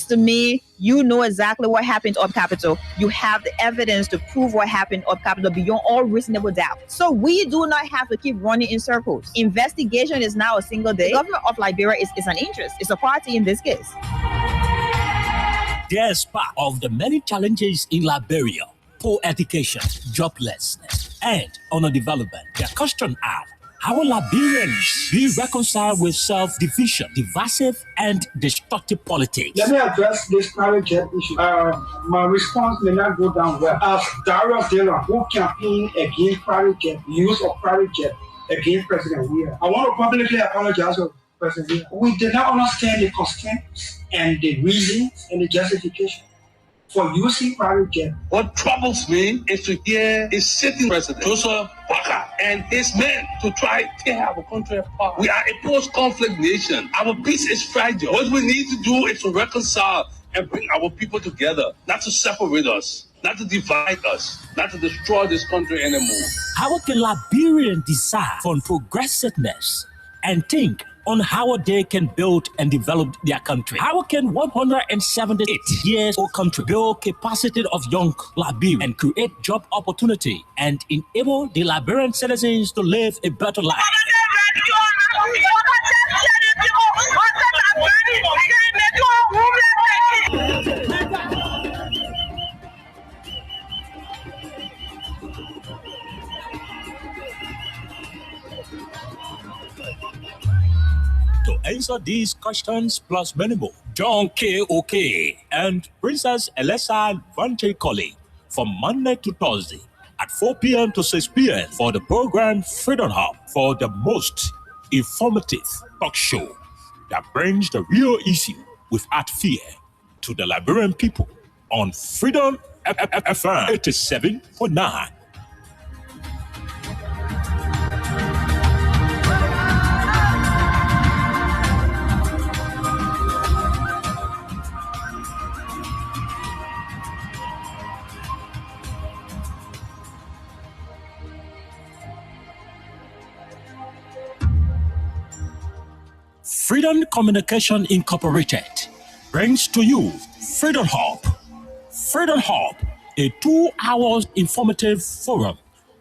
to me, you know exactly what happened up Capitol. You have the evidence to prove what happened up Capitol beyond all reasonable doubt. So we do not have to keep running in circles. Investigation is now a single day. The government of Liberia is an interest. It's a party in this case. There's part of the many challenges in Liberia: poor education, joblessness, and underdevelopment. The question are, how will Liberians be reconciled with self-division, divisive, and destructive politics? Let me address this private jet issue. My response may not go down well. As Darius Dillon, who campaigned against private jet, use of private jet against President Weir, I want to publicly apologize to President Weir. We did not understand the constraints and the reasons and the justification for using private jet. What troubles me is to hear a sitting president, Joseph Walker, and his men to try to tear our country apart. We are a post-conflict nation. Our peace is fragile. What we need to do is to reconcile and bring our people together, not to separate us, not to divide us, not to destroy this country anymore. How can Liberians decide on progressiveness and think on how they can build and develop their country? How can 178 years old country build capacity of young Liberians and create job opportunity and enable the Liberian citizens to live a better life? To answer these questions plus many more, John K.O.K. and Princess Elessa Vanche Colley from Monday to Thursday at 4 p.m. to 6 p.m. for the program Freedom Hub, for the most informative talk show that brings the real issue without fear to the Liberian people on Freedom FM 87.9. Freedom Communication Incorporated brings to you Freedom Hub. Freedom Hub, a 2-hour informative forum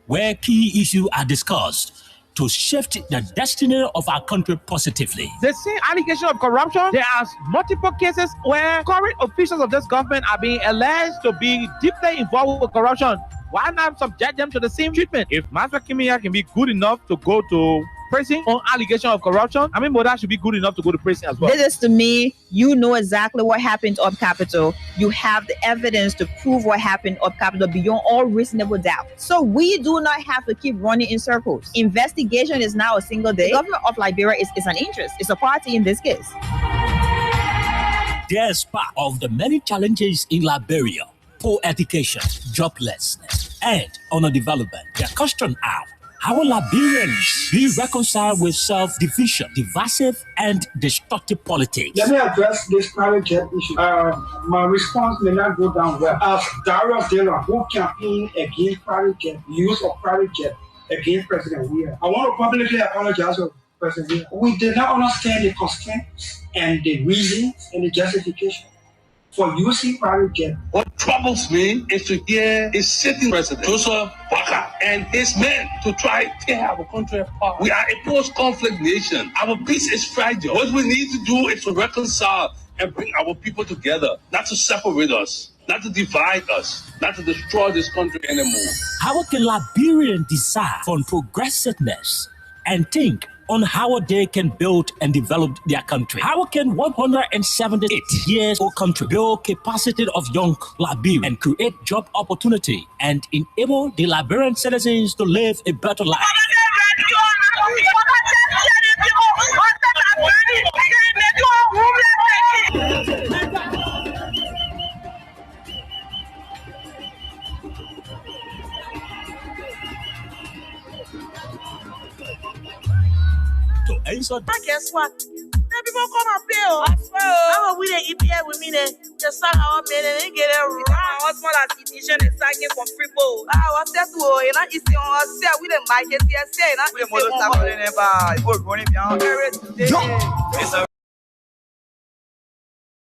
where key issues are discussed to shift the destiny of our country positively. The same allegation of corruption, there are multiple cases where current officials of this government are being alleged to be deeply involved with corruption. Why not subject them to the same treatment? If Master Kimia can be good enough to go to prison on allegation of corruption, I mean, Moda should be good enough to go to prison as well. This is to me, you know exactly what happened up Capitol. You have the evidence to prove what happened up Capitol beyond all reasonable doubt. So we do not have to keep running in circles. Investigation is now a single day. The government of Liberia is an interest. It's a party in this case. There's part of the many challenges in Liberia: poor education, joblessness, and underdevelopment. The question are, how will Liberians be reconciled with self-division, divisive, and destructive politics? Let me address this private jet issue. My response may not go down well. As Darius Dillon, who campaigned against private jet, use of private jet against President Weir, I want to publicly apologize to President Weir. We did not understand the constraints and the reasons and the justification for using private jet. What troubles me is to hear a sitting president, Joseph Walker, and his men to try to tear our country apart. We are a post-conflict nation. Our peace is fragile. What we need to do is to reconcile and bring our people together, not to separate us, not to divide us, not to destroy this country anymore. How can Liberians decide on progressiveness and think on how they can build and develop their country? How can 178 years old country build capacity of young Liberians and create job opportunity and enable the Liberian citizens to live a better life? To answer, guess what? Then people come and pay. I swear. How we the EPA with me then? Just start our men and then get a round. What's more like teaching and starting from free bowl. What's that to you? Know, it's on us. Say we the buy it. Say na. We mo start running about. People running down. It's a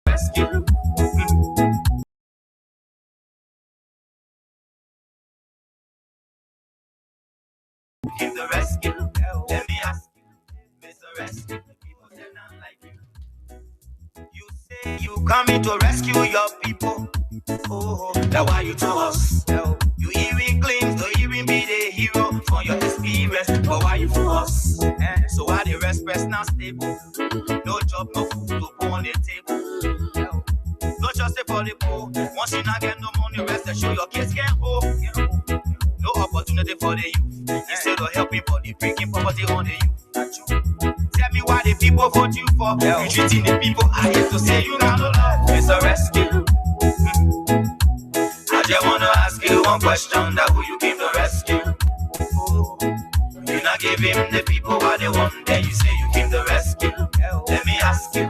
rescue. you coming to rescue your people. Oh, that's why you told us. You even claim to even be the hero for your experience, but why you for us? So why the rest press not stable? No job, no food to put on the table. No justice for the poor. Once you not get no money, rest and show your kids can hold. No opportunity for the youth. Instead of helping for the breaking poverty on the youth. Tell me why the people vote you for. You treating the people I hate to say you got no love. It's a rescue. I just wanna ask you one question, that who you came to rescue. You not give him the people what they want, then you say you came to rescue. Let me ask you,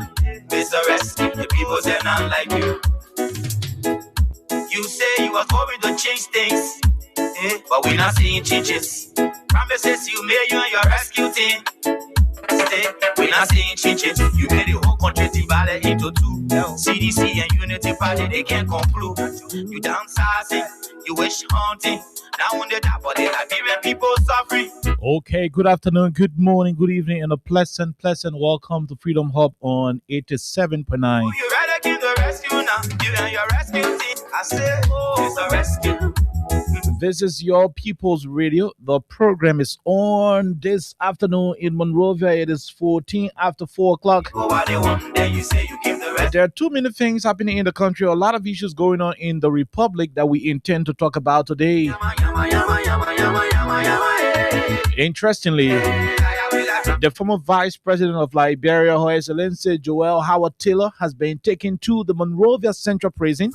Mr. Rescue, the people say not like you. You say you are going to change things, but we not seeing changes. Promises you made you and your rescue team. We not seeing changes. You made the whole country divided into two. CDC and Unity Party, they can't conclude. You downsizing, you wish hunting. Now when they die, but they Liberian people suffering. Okay, good afternoon, good morning, good evening, and a pleasant welcome to Freedom Hub on 87.9. You ready to give the rescue now? You and your rescue team. I say, it's a rescue. This is your People's Radio. The program is on this afternoon in Monrovia. It is 14 after 4 o'clock. There are too many things happening in the country. A lot of issues going on in the Republic that we intend to talk about today. Interestingly, the former Vice President of Liberia, Her Excellency Joel Howard Taylor, has been taken to the Monrovia Central Prison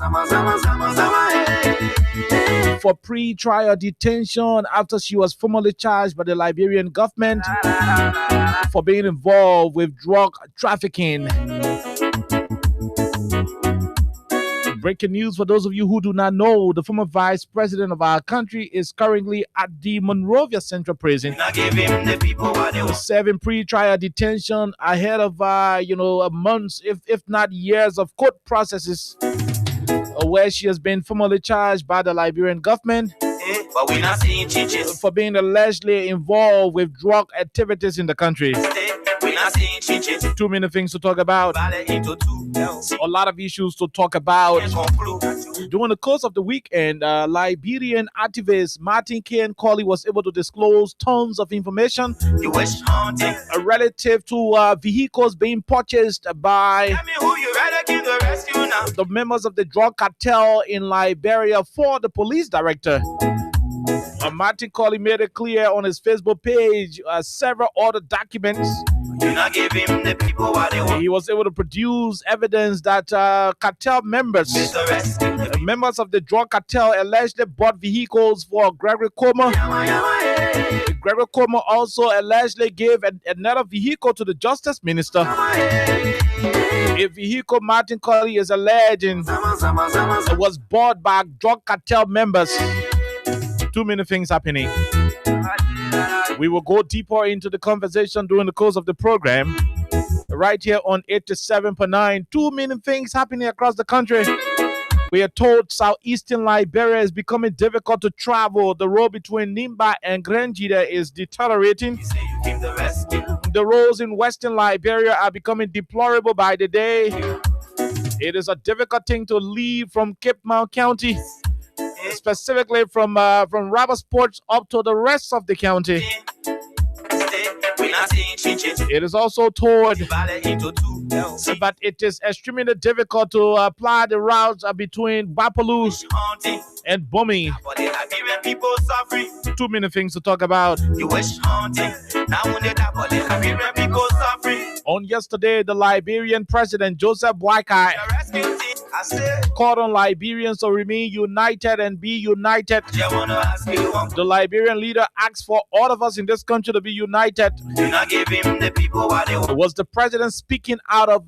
for pre-trial detention after she was formally charged by the Liberian government for being involved with drug trafficking. Breaking news for those of you who do not know, the former vice president of our country is currently at the Monrovia Central Prison, serving pre-trial detention ahead of months, if not years, of court processes, where she has been formally charged by the Liberian government but we not seeing changes. for being allegedly involved with drug activities in the country. We not seeing changes. Too many things to talk about. A lot of issues to talk about. During the course of the weekend, Liberian activist Martin K. Colley was able to disclose tons of information relative to vehicles being purchased by the members of the drug cartel in Liberia for the police director. Martin Colley made it clear on his Facebook page several other documents. You not give him the people what they want. He was able to produce evidence that cartel members of the drug cartel allegedly bought vehicles for Gregory Como. Gregory Como also allegedly gave another vehicle to the Justice Minister. A vehicle Martin Colley is alleging was bought by drug cartel members. Too many things happening. We will go deeper into the conversation during the course of the program. Right here on 87.9. Too many things happening across the country. We are told southeastern Liberia is becoming difficult to travel. The road between Nimba and Grenjida is deteriorating. The roads in western Liberia are becoming deplorable by the day. It is a difficult thing to leave from Cape Mount County, specifically from Robertsport up to the rest of the county. It is also told that it is extremely difficult to apply the routes between Bapaloo and Bomi. Too many things to talk about. On yesterday, the Liberian president, Joseph Boakai, called on Liberians to remain united and be united. The Liberian leader asked for all of us in this country to be united. Was the president speaking out of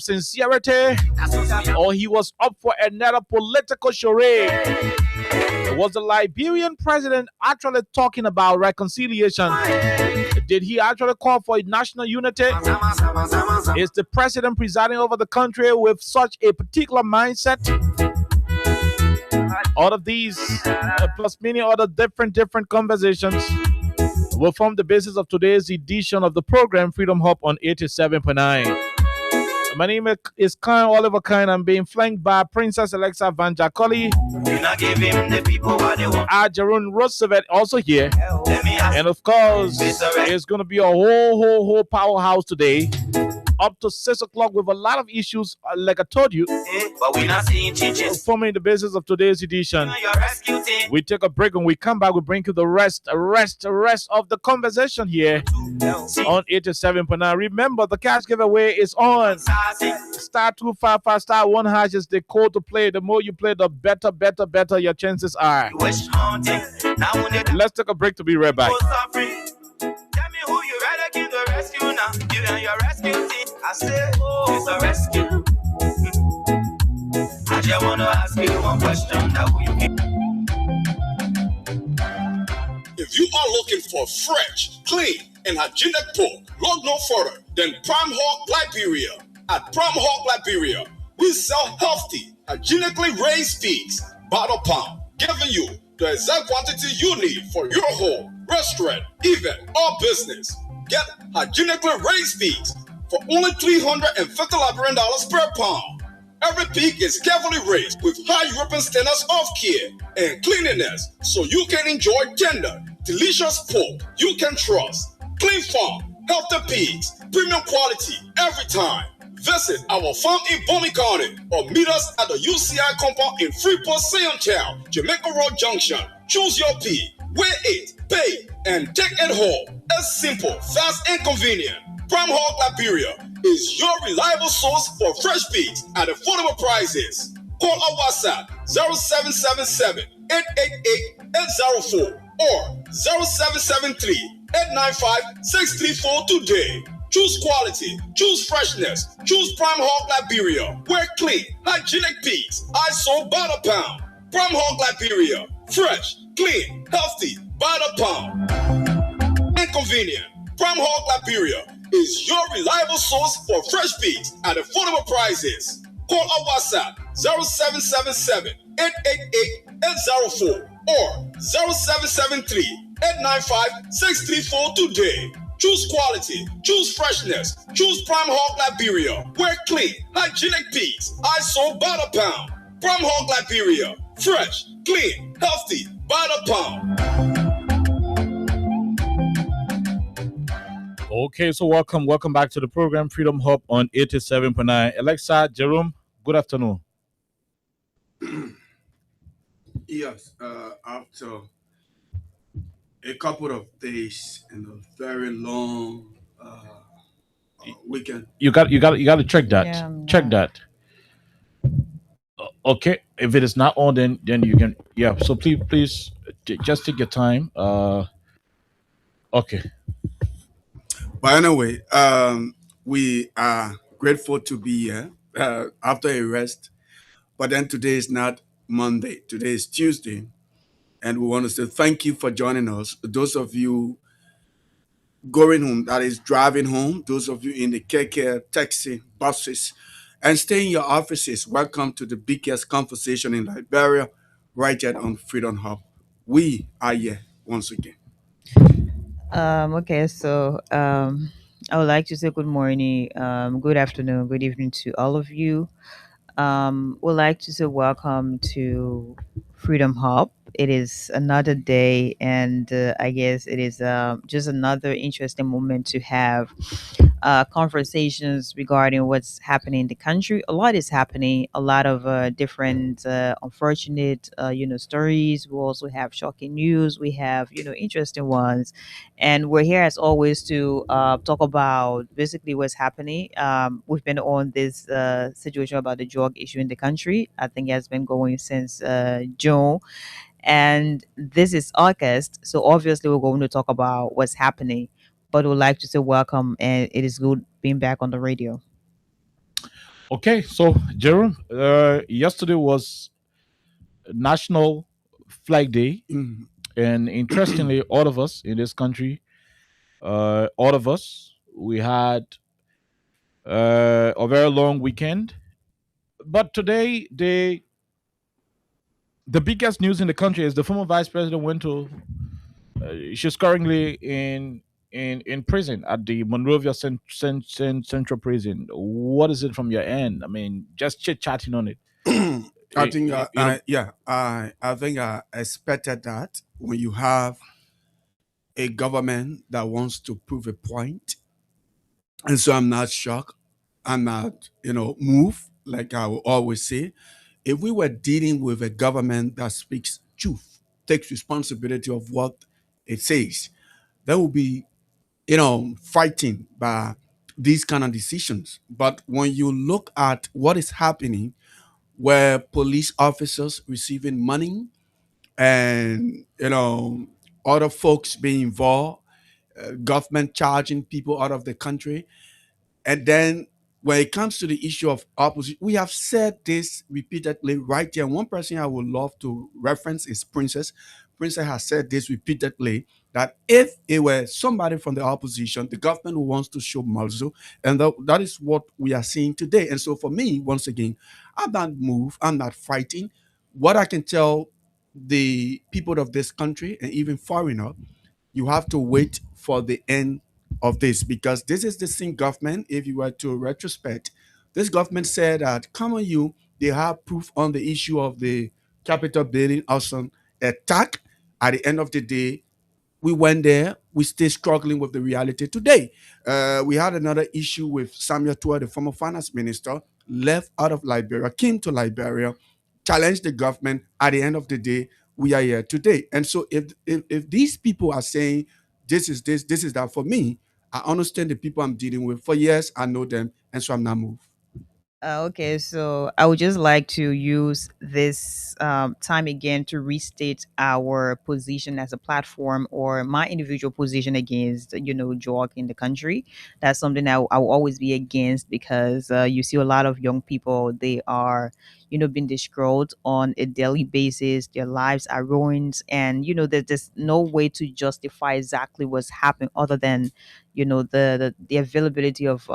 sincerity, or he was up for another political charade? Was the Liberian president actually talking about reconciliation? Did he actually call for national unity? Is the president presiding over the country with such a particular mindset? All of these, plus many other different conversations, will form the basis of today's edition of the program Freedom Hub on 87.9. My name is Kyle Oliver Kine. I'm being flanked by Princess Alexa Van Jacoli. Jerome Roosevelt also here. And of course, it's going to be a whole powerhouse today. Up to 6 o'clock with a lot of issues, like I told you. But we're not seeing changes. Forming the basis of today's edition. We take a break and we come back. We bring you the rest of the conversation here on 87.9. Remember, the cash giveaway is on. Star 255 star 1 hash is the code to play. The more you play, the better your chances are. Let's take a break to be right back. Who you rather give the rescue now? You and your rescue team. I say, it's a rescue. I just wanna ask you one question. Now who you give? If you are looking for fresh, clean, and hygienic pork, look no further than Prime Hog Liberia. At Prime Hog Liberia, we sell healthy, hygienically raised pigs by the pound, giving you the exact quantity you need for your home, restaurant, event, or business. Get hygienically raised pigs for only $350 Liberian per pound. Every pig is carefully raised with high European standards of care and cleanliness, so you can enjoy tender, delicious pork you can trust. Clean farm, healthy pigs, premium quality every time. Visit our farm in Bowman County or meet us at the UCI compound in Freeport, Town, Jamaica Road Junction. Choose your pig, weigh it, pay, and take it home. It's simple, fast, and convenient. Prime Hog Liberia is your reliable source for fresh pigs at affordable prices. Call our WhatsApp 0777-888-804 or 0773-895-634 today. Choose quality, choose freshness, choose Prime Hog Liberia. We're clean, hygienic pigs, ISO by the pound. Prime Hog Liberia, fresh, clean, healthy, by the pound. Inconvenient. Prime Hog Liberia is your reliable source for fresh pigs at affordable prices. Call our WhatsApp 0777-888-804 or 0773-895-634 today. Choose quality, choose freshness, choose Prime Hog Liberia. We're clean, hygienic pigs, ISO by the pound. Prime Hog Liberia, fresh, clean, healthy, by the pound. Okay, so welcome back to the program Freedom Hub on 87.9. Alexa, Jerome, good afternoon. Yes, after a couple of days and a very long weekend. You got to check that. Yeah, check that. Okay, if it is not on, then you can. Yeah. So please, just take your time. Okay. But anyway, we are grateful to be here after a rest. But then today is not Monday. Today is Tuesday. And we want to say thank you for joining us. Those of you going home, that is driving home, those of you in the KK, taxi, buses, and stay in your offices, welcome to the biggest conversation in Liberia, right here on Freedom Hub. We are here once again. Okay, so I would like to say good morning, good afternoon, good evening to all of you. Would like to say welcome to Freedom Hub. It is another day, and I guess it is just another interesting moment to have conversations regarding what's happening in the country. A lot is happening. A lot of different unfortunate, stories. We also have shocking news. We have, interesting ones, and we're here as always to talk about basically what's happening. We've been on this situation about the drug issue in the country. I think it has been going since June, and this is August. So obviously, we're going to talk about what's happening. But we'd like to say welcome, and it is good being back on the radio. Okay, so Jerome, yesterday was National Flag Day, and interestingly, all of us in this country, we had a very long weekend. But today, the biggest news in the country is the former vice president went to She's currently in prison at the Monrovia Central Prison. What is it from your end? I mean, just chit chatting on it. I think You know, I think I expected that when you have a government that wants to prove a point, and so I'm not shocked. I'm not moved. Like I will always say, if we were dealing with a government that speaks truth, takes responsibility of what it says, there will be fighting by these kind of decisions. But when you look at what is happening, where police officers receiving money and other folks being involved, government charging people out of the country, and then when it comes to the issue of opposition, we have said this repeatedly right here. One person I would love to reference is Princess. Princess has said this repeatedly, that if it were somebody from the opposition, the government who wants to show muzzle, and that is what we are seeing today. And so for me, once again, I'm not moved, I'm not fighting. What I can tell the people of this country and even foreigner, you have to wait for the end of this, because this is the same government. If you were to retrospect, this government said that, come on, they have proof on the issue of the Capitol building arson attack. At the end of the day, we went there. We still struggling with the reality today. We had another issue with Samuel Tua, the former finance minister, left out of Liberia, came to Liberia, challenged the government. At the end of the day, we are here today. And so, if these people are saying this is this, this is that, for me, I understand the people I'm dealing with. For years, I know them, and so I'm not moved. Okay, so I would just like to use this time again to restate our position as a platform, or my individual position against, drug in the country. That's something I will always be against, because you see a lot of young people, they are, being destroyed on a daily basis. Their lives are ruined, and there's no way to justify exactly what's happening other than the availability of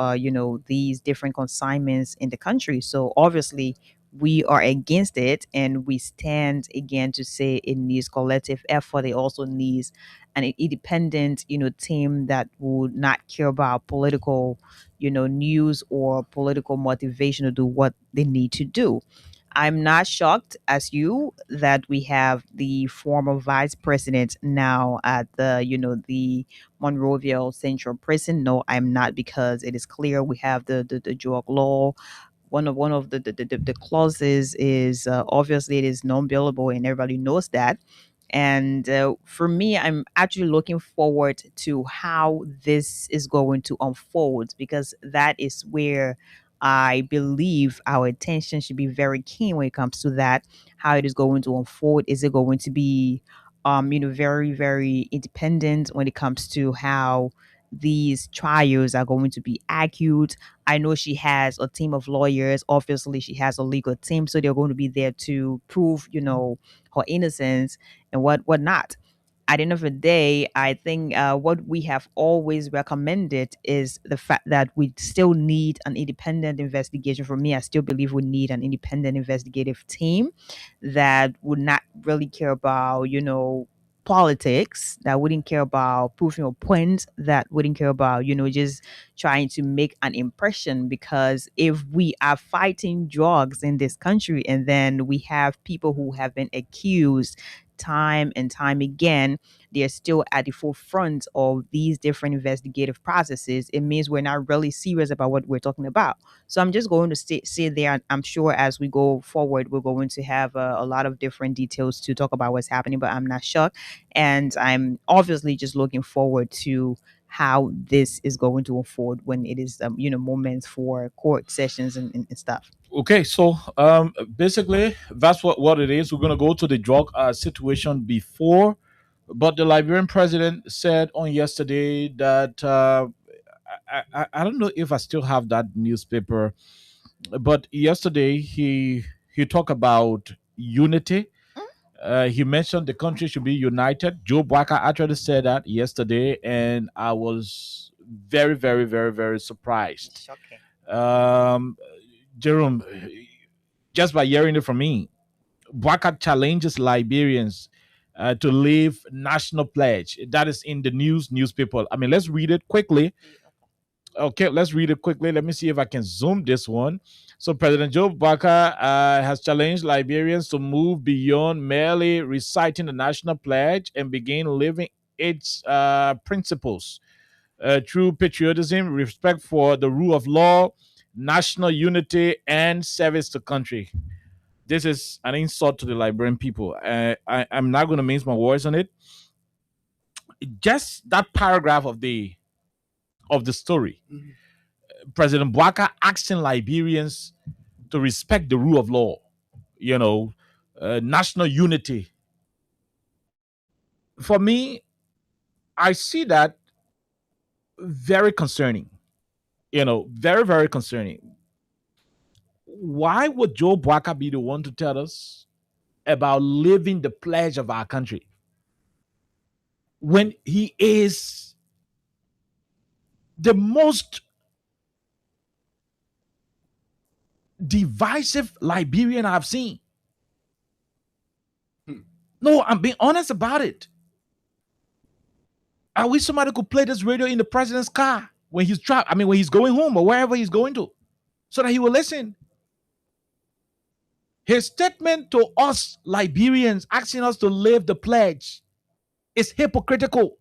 these different consignments in the country. So obviously we are against it, and we stand again to say it needs collective effort. It also needs an independent team that would not care about political news or political motivation to do what they need to do. I'm not shocked as you that we have the former vice president now at the Monrovia Central Prison. No, I'm not, because it is clear we have the drug law. One of the clauses is obviously it is non-billable, and everybody knows that. And for me, I'm actually looking forward to how this is going to unfold, because that is where I believe our attention should be very keen when it comes to that. How it is going to unfold? Is it going to be, very, very independent when it comes to how these trials are going to be accurate? I know she has a team of lawyers. Obviously, she has a legal team, so they're going to be there to prove, her innocence and whatnot. At the end of the day, I think what we have always recommended is the fact that we still need an independent investigation. For me, I still believe we need an independent investigative team that would not really care about, politics, that wouldn't care about proving a point, that wouldn't care about, just trying to make an impression. Because if we are fighting drugs in this country, and then we have people who have been accused time and time again, they're still at the forefront of these different investigative processes, it means we're not really serious about what we're talking about. So I'm just going to stay there. And I'm sure as we go forward, we're going to have a lot of different details to talk about what's happening, but I'm not shocked. And I'm obviously just looking forward to how this is going to unfold when it is, moments for court sessions and stuff. okay, so basically that's what it is. We're gonna go to the drug situation before, but the Liberian president said on yesterday that I don't know if I still have that newspaper, but yesterday he talked about unity. He mentioned the country should be united. Joe Barker actually said that yesterday, and I was very, very, very, very surprised. Shocking. Um, Jerome, just by hearing it from me, Barker challenges Liberians to leave national pledge. That is in the newspaper. I mean, let's read it quickly. Okay, let's read it quickly. Let me see if I can zoom this one. So President Joe Baka has challenged Liberians to move beyond merely reciting the national pledge and begin living its principles through patriotism, respect for the rule of law, national unity, and service to country. This is an insult to the Liberian people. I'm not going to mince my words on it. Just that paragraph of the story. President Bouaka asking Liberians to respect the rule of law, national unity. For me, I see that very concerning. Very, very concerning. Why would Joe Bouaka be the one to tell us about living the pledge of our country when he is the most divisive Liberian I've seen? No, I'm being honest about it. I wish somebody could play this radio in the president's car when he's trapped. I mean, when he's going home or wherever he's going to, so that he will listen. His statement to us Liberians, asking us to live the pledge, is hypocritical.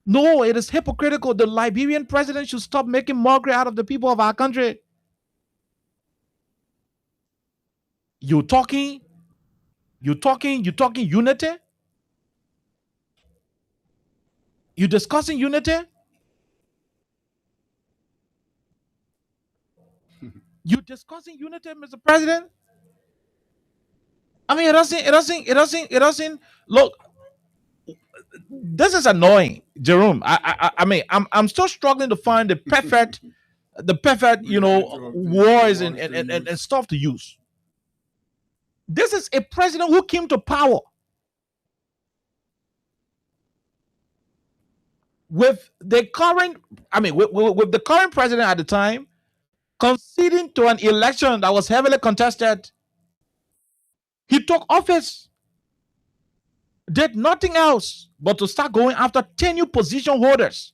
No, it is hypocritical. The Liberian president should stop making mockery out of the people of our country. You're talking unity? You discussing unity? You discussing unity, Mr. President? I mean, it doesn't look. This is annoying, Jerome. I mean, I'm still struggling to find the perfect, words and stuff to use. This is a president who came to power with the current, with the current president at the time conceding to an election that was heavily contested. He took office, did nothing else but to start going after tenure position holders.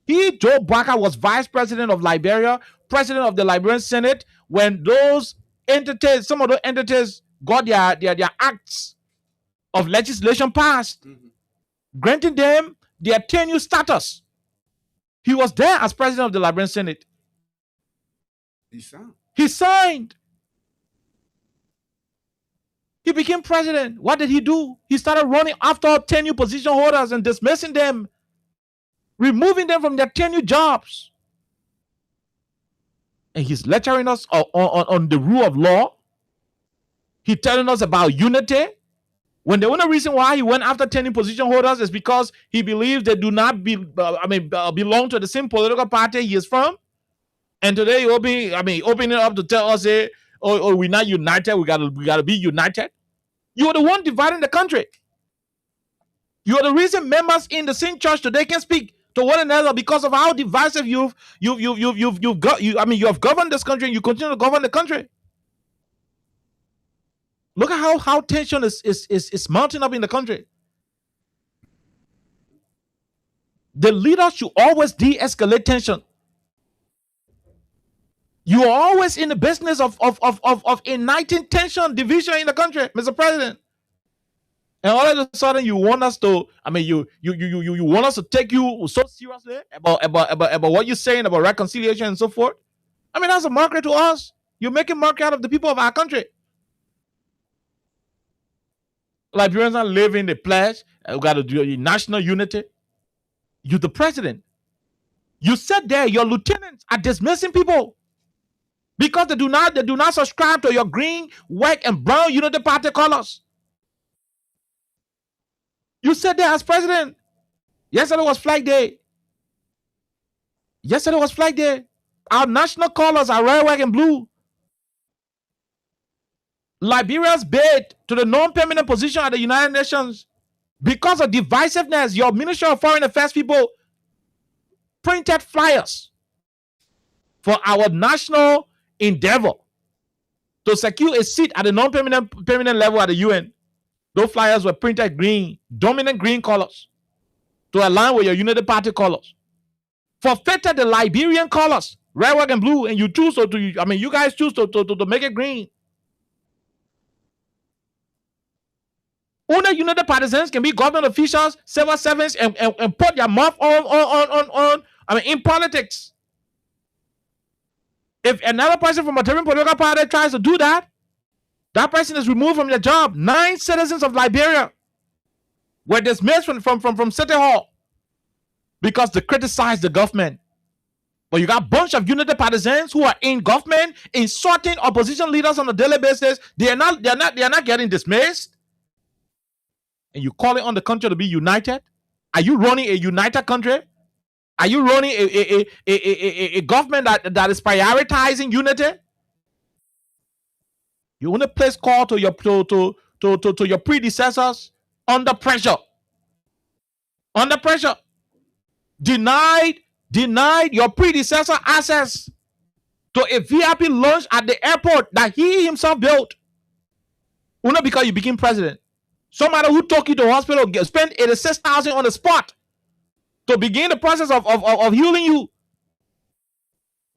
Joe Bouaka, was vice president of Liberia, president of the Liberian Senate, when those entities, some of those entities, got their acts of legislation passed, granting them their tenure status. He was there as president of the Liberian Senate. He signed. He became president. What did he do? He started running after tenure position holders and dismissing them, removing them from their tenure jobs. And he's lecturing us on the rule of law. He's telling us about unity, when the only reason why he went after tenure position holders is because he believes they do not belong to the same political party he is from. And today you'll be, opening it up to tell us, we're not united. We gotta be united. You are the one dividing the country. You are the reason members in the same church today can speak to one another because of how divisive you have governed this country and you continue to govern the country. Look at how tension is mounting up in the country. The leader should always de-escalate tension. You are always in the business of igniting tension, division in the country, Mr. President. And all of a sudden, you want us to, you want us to take you so seriously about what you're saying about reconciliation and so forth. That's a mockery to us. You're making mockery out of the people of our country. Liberians are living the pledge. We got to do national unity. You're the president. You said there your lieutenants are dismissing people because they do not subscribe to your green, white, and brown unity party colors. You said there as president. Yesterday was Flag Day. Our national colors are red, white, and blue. Liberia's bid to the non-permanent position at the United Nations, because of divisiveness, your Ministry of Foreign Affairs people printed flyers for our national endeavor to secure a seat at the non-permanent level at the UN. Those flyers were printed green, dominant green colors, to align with your Unity Party colors. Forfeited the Liberian colors, red, white, and blue, and you choose you guys choose to make it green. Only Unity partisans can be government officials, civil servants, and put their mouth on in politics. If another person from a different political party tries to do that, that person is removed from their job. 9 citizens of Liberia were dismissed from City Hall because they criticized the government. But you got a bunch of Unity partisans who are in government insulting opposition leaders on a daily basis. They are not getting dismissed. And you call it on the country to be united? Are you running a united country? Are you running a government that is prioritizing unity? You only place call to your predecessors under pressure. Under pressure. Denied your predecessor access to a VIP lounge at the airport that he himself built. Only because you became president. Somebody who took you to hospital spent $86,000 on the spot to begin the process of healing you.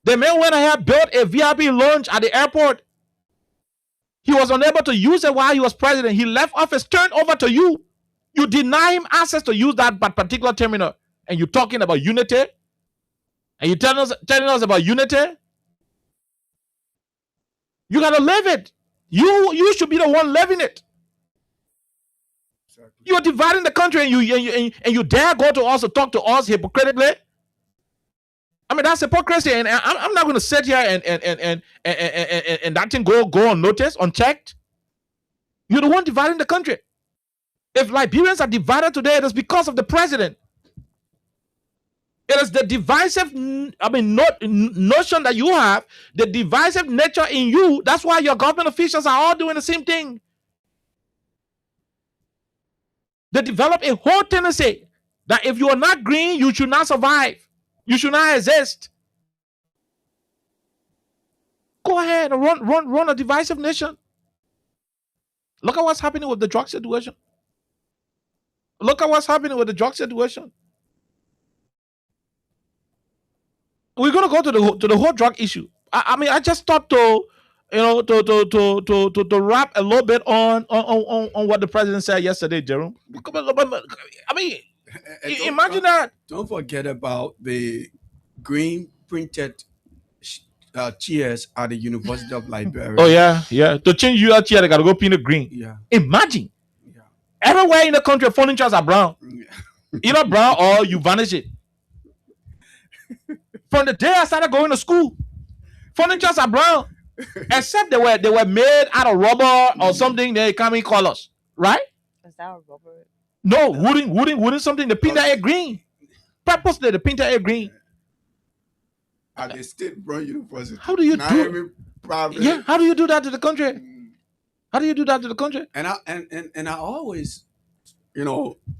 The man went ahead, built a VIP lounge at the airport. He was unable to use it while he was president. He left office, turned over to you. You deny him access to use that particular terminal. And you're talking about unity? And you're telling us about unity? You gotta live it. You should be the one living it. Exactly. You're dividing the country, and you dare go to us to talk to us hypocritically. I mean, that's hypocrisy, and I'm not going to sit here and that thing go unnoticed, unchecked. You're the one dividing the country. If Liberians are divided today, it is because of the president. It is the divisive, notion that you have, the divisive nature in you. That's why your government officials are all doing the same thing. They develop a whole tendency that if you are not green, you should not survive. You should not exist. Go ahead and run a divisive nation. Look at what's happening with the drug situation. Look at what's happening with the drug situation. We're gonna go to the whole drug issue. I just thought to wrap a little bit on what the president said yesterday, Jerome. I mean, imagine that. Don't forget about the green printed chairs at the University of Liberia. Oh yeah. To change your chair, they gotta go paint it green. Yeah. Imagine. Yeah. Everywhere in the country, furnitures are brown. Yeah. Either brown or you vanish it. From the day I started going to school, furnitures are brown, except they were made out of rubber or something. They come in colors, right? Is that a rubber? No, wooden something. They paint that green. Purposely, they paint that green. At the State Brown University. How do you do? Yeah, how do you do that to the country? How do you do that to the country? And I always,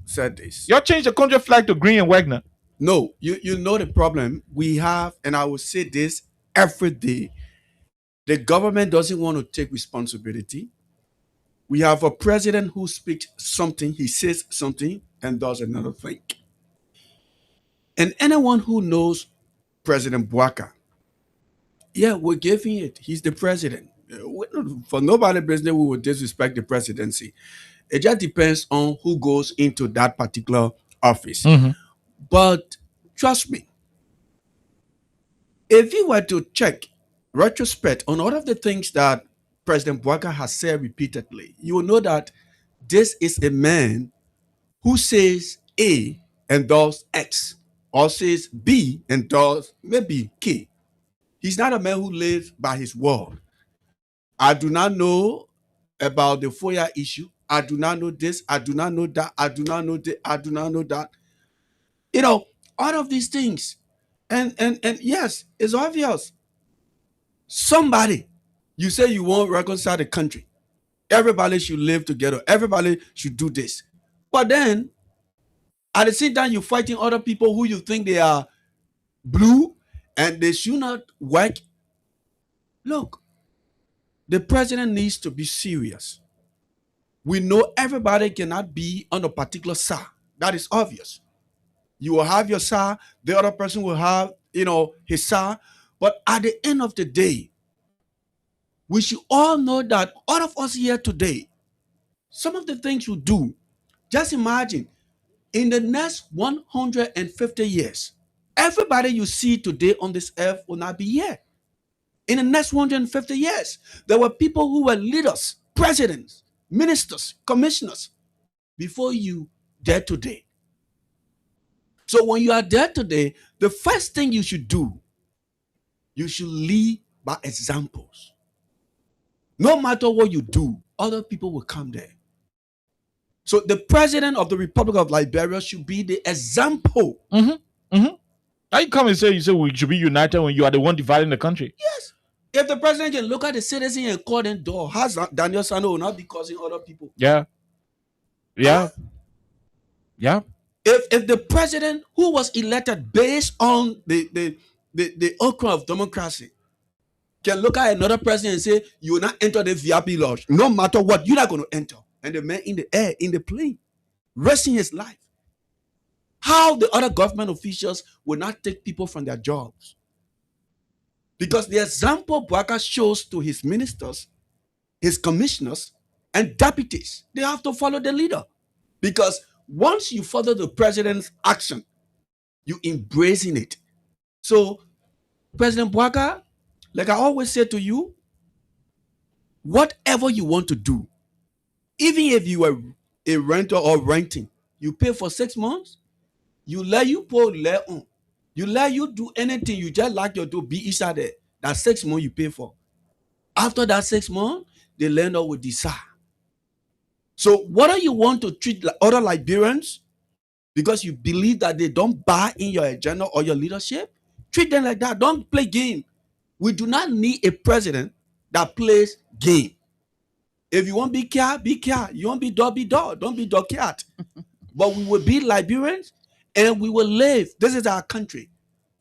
said this. You change the country flag to green and Wagner. No, you know the problem we have, and I will say this every day. The government doesn't want to take responsibility. We have a president who speaks something, he says something, and does another thing. And anyone who knows President Bouaka, yeah, we're giving it. He's the president. For nobody's business, we would disrespect the presidency. It just depends on who goes into that particular office. Mm-hmm. But trust me, if you were to check retrospect on all of the things that President Bouaka has said repeatedly, you will know that this is a man who says A and does X, or says B and does maybe K. He's not a man who lives by his word. I do not know about the FOIA issue. I do not know this. I do not know that. I do not know this. I do not know that. All of these things. And yes, it's obvious. Somebody, you say you won't reconcile the country. Everybody should live together. Everybody should do this. But then, at the same time, you're fighting other people who you think they are blue and they should not work. Look, the president needs to be serious. We know everybody cannot be on a particular side. That is obvious. You will have your side, the other person will have, his side. But at the end of the day, we should all know that all of us here today, some of the things you do, just imagine in the next 150 years, everybody you see today on this earth will not be here. In the next 150 years, there were people who were leaders, presidents, ministers, commissioners before you there today. So when you are there today, the first thing you should do, you should lead by examples. No matter what you do, other people will come there. So the president of the Republic of Liberia should be the example. Now you come and say we should be united when you are the one dividing the country. Yes. If the president can look at the citizen and call them door, has Daniel Sano will not be causing other people. Yeah. If the president who was elected based on the outcome of democracy can look at another president and say, you will not enter the VIP lodge, no matter what, you're not going to enter. And the man in the air, in the plane, risking his life. How the other government officials will not take people from their jobs? Because the example Bwaka shows to his ministers, his commissioners, and deputies, they have to follow the leader. Because once you follow the president's action, you embracing it. So, President Bwaka, like I always say to you, whatever you want to do, even if you are a renter or renting, you pay for 6 months, you let you put let on. You let you do anything you just like you do, be inside there. That 6 months you pay for. After that 6 months, the landlord will decide. So whether you want to treat other Liberians because you believe that they don't buy in your agenda or your leadership, treat them like that. Don't play game. We do not need a president that plays game. If you want to be cat, be cat. You want to be dog, be dog. Don't be dog cat. But we will be Liberians and we will live. This is our country.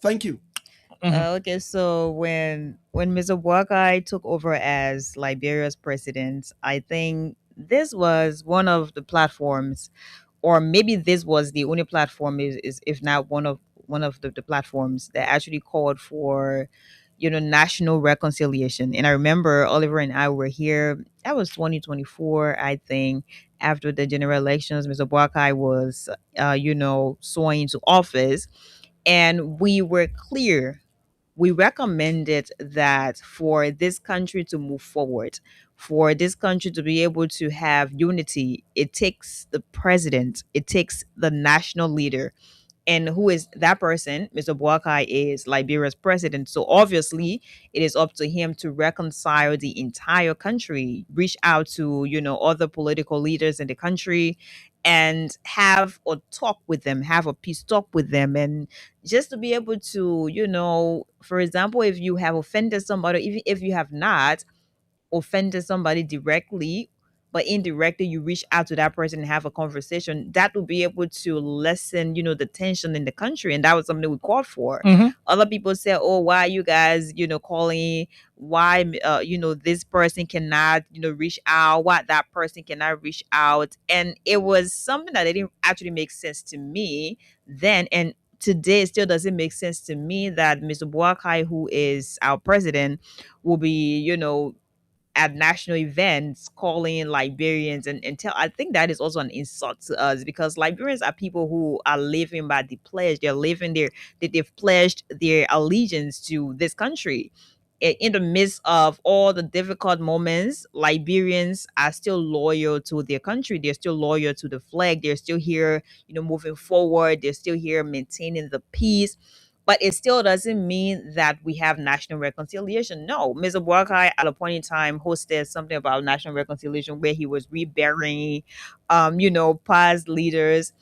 Thank you. Okay, so when Mr. Boakai took over as Liberia's president, I think this was one of the platforms, or maybe this was the only platform, is if not one of the platforms that actually called for, national reconciliation. And I remember Oliver and I were here. That was 2024, I think. After the general elections, Mr. Boakai was, sworn into office, and we were clear. We recommended that for this country to move forward, for this country to be able to have unity, it takes the president, it takes the national leader. And who is that person? Mr. Boakai is Liberia's president. So obviously, it is up to him to reconcile the entire country, reach out to, other political leaders in the country, and have a talk with them, have a peace talk with them. And just to be able to, for example, if you have offended somebody, even if you have not offended somebody directly, but indirectly you reach out to that person and have a conversation, that will be able to lessen, the tension in the country. And that was something we called for. Other people say, oh, why are you guys, calling, why, this person cannot, reach out, why that person cannot reach out. And it was something that didn't actually make sense to me then. And today it still doesn't make sense to me that Mr. Boakai, who is our president, will be, at national events calling Liberians and tell. I think that is also an insult to us, because Liberians are people who are living by the pledge. They're living there, that they've pledged their allegiance to this country. In the midst of all the difficult moments, Liberians are still loyal to their country. They're still loyal to the flag. They're still here, moving forward. They're still here maintaining the peace. But it still doesn't mean that we have national reconciliation. No, Mr. Boakai at a point in time hosted something about national reconciliation where he was reburying, past leaders.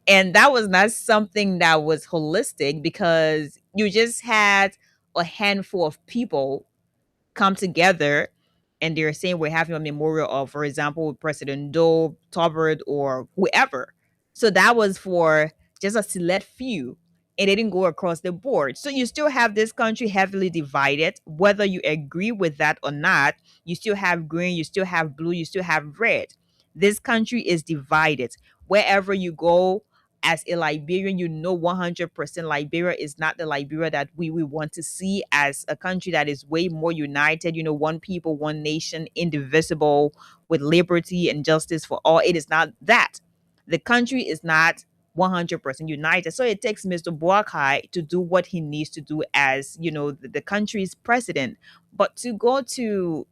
And that was not something that was holistic, because you just had a handful of people come together and they're saying we're having a memorial of, for example, President Doe, Tobert, or whoever. So that was for just a select few. It didn't go across the board. So you still have this country heavily divided, whether you agree with that or not. You still have green, you still have blue, you still have red. This country is divided. Wherever you go, as a Liberian, you know 100% Liberia is not the Liberia that we want to see, as a country that is way more united, one people, one nation, indivisible, with liberty and justice for all. It is not that. The country is not 100% united. So it takes Mr. Boakai to do what he needs to do as, the country's president. But to go to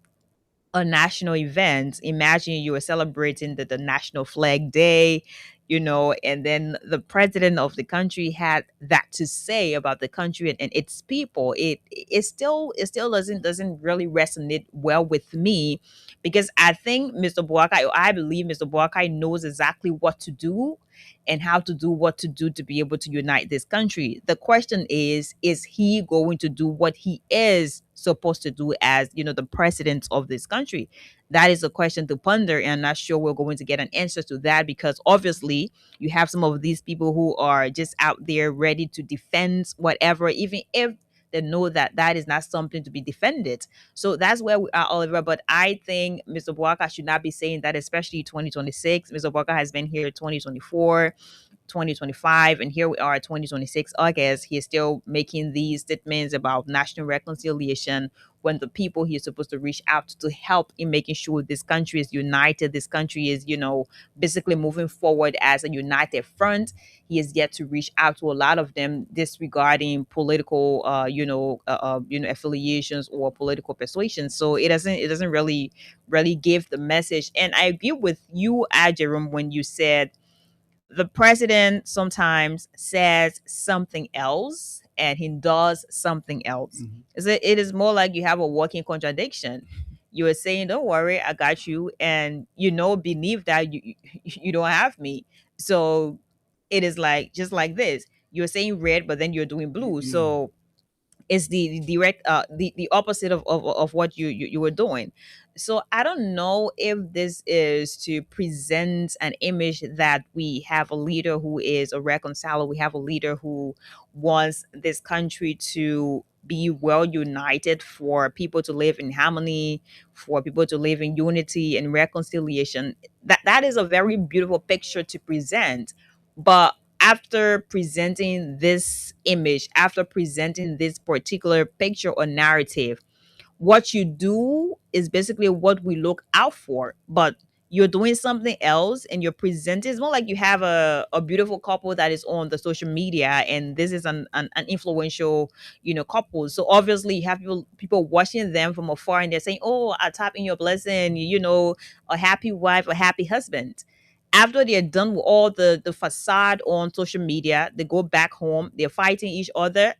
a national event, imagine you were celebrating the National Flag Day, and then the president of the country had that to say about the country and its people. It still doesn't really resonate well with me, because I think Mr. Boakai, or I believe Mr. Boakai knows exactly what to do and how to do what to do to be able to unite this country. The question is he going to do what he is supposed to do as, the president of this country? That is a question to ponder, and I'm not sure we're going to get an answer to that, because obviously you have some of these people who are just out there ready to defend whatever, even if they know that that is not something to be defended. So that's where we are, Oliver. But I think Mr. Boaka should not be saying that, especially 2026. Mr. Boaka has been here 2024, 2025, and here we are 2026 August. He is still making these statements about national reconciliation, when the people he is supposed to reach out to help in making sure this country is united, this country is, basically moving forward as a united front. He is yet to reach out to a lot of them, disregarding political affiliations or political persuasions. So it doesn't really give the message. And I agree with you, Jerome, when you said the president sometimes says something else and he does something else. It is more like you have a walking contradiction. You are saying, "Don't worry, I got you," and beneath that, you don't have me. So it is like, just like this. You're saying red, but then you're doing blue. So it's the direct the opposite of what you were doing. So I don't know if this is to present an image that we have a leader who is a reconciler, we have a leader who wants this country to be well united, for people to live in harmony, for people to live in unity and reconciliation. That is a very beautiful picture to present. But after presenting this image, after presenting this particular picture or narrative, what you do is basically what we look out for. But you're doing something else and you're presenting. It's more like you have a beautiful couple that is on the social media, and this is an influential, couple. So obviously you have people watching them from afar, and they're saying, "Oh, I tap in your blessing, a happy wife, a happy husband." After they're done with all the facade on social media, they go back home, they're fighting each other,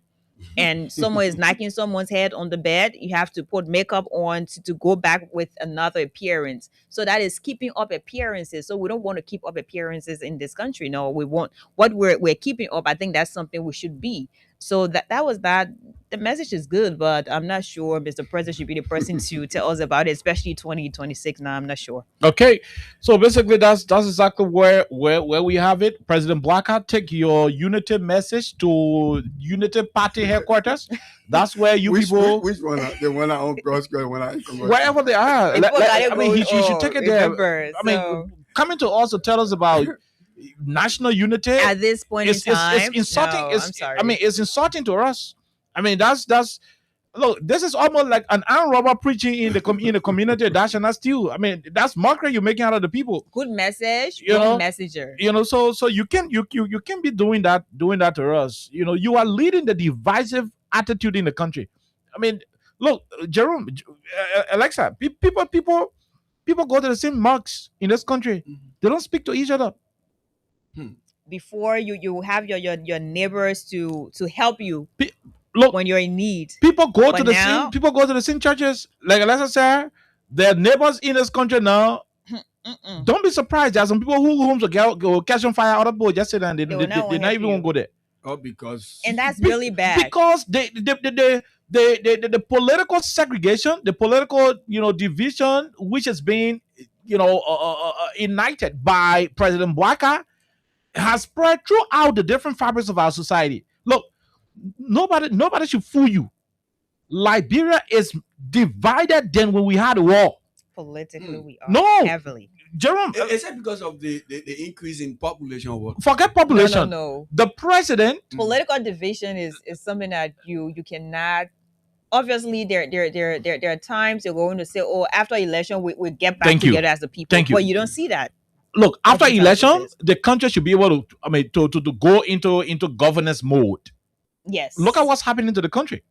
and someone is knocking someone's head on the bed. You have to put makeup on to go back with another appearance. So that is keeping up appearances. So we don't want to keep up appearances in this country. No, we want what we're keeping up. I think that's something we should be. So that was that. The message is good, but I'm not sure Mr. President should be the person to tell us about it, especially 2026. Now I'm not sure. Okay, so basically that's exactly where we have it. President Blackheart, take your unity message to Unity Party headquarters. That's where you which people, one? The one on Prosper, the one on wherever they are. I mean, he should take it there. Remember, I mean, coming to us to tell us about national unity at this point in time, it's insulting. no, I'm sorry. I mean, it's insulting to us. I mean, that's look. This is almost like an armed robber preaching in the community. That's not steal. I mean, that's mockery you're making out of the people. Good message, wrong messenger. So you can be doing that to us. You are leading the divisive attitude in the country. I mean, look, Jerome, Alexa, people go to the same mosques in this country. They don't speak to each other. Before you have your neighbors to help you look, when you're in need. People go to the same churches. Like Alexa said, their neighbors in this country now. Don't be surprised. There are some people who homes will catch on fire. Other people just sit and they not even want to go there. Oh, because and that's really bad. Because the political segregation, the political division, which has been ignited by President Bwaka, has spread throughout the different fabrics of our society. Look, nobody should fool you. Liberia is divided than when we had a war. Politically, we are No. heavily. Jerome, Is it because of the increase in population or what? forget population. No. The president. Political division is something that you cannot. Obviously, there are times you're going to say, "Oh, after election, we get back Thank you. together as the people." Thank you. But you don't see that. Look, after Oftentimes election, it is. the country should be able to go into governance mode. Yes. Look at what's happening to the country.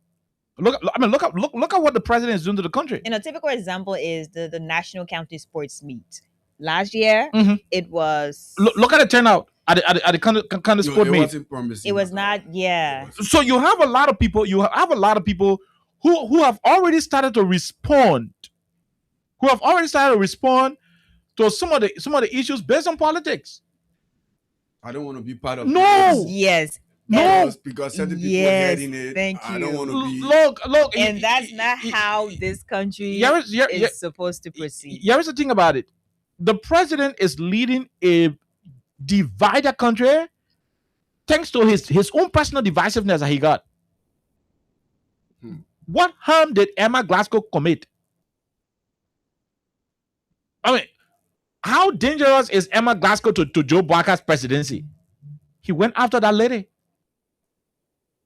Look at what the president is doing to the country. And a typical example is the National County Sports Meet. Last year, it was. Look at the turnout at the county sport meet. Wasn't promising. It was not. Yeah. So you have a lot of people. Who have already started to respond. Who have already started to respond to some of the issues based on politics. I don't want to be part of. No. Yes. No. Because certain people Yes, heading it. thank I don't you. want to be. Look. And that's not how this country is supposed to proceed. Here's the thing about it. The president is leading a divided country thanks to his own personal divisiveness that he got. What harm did Emma Glasgow commit? I mean, how dangerous is Emma Glasgow to Joe Barker's presidency? He went after that lady.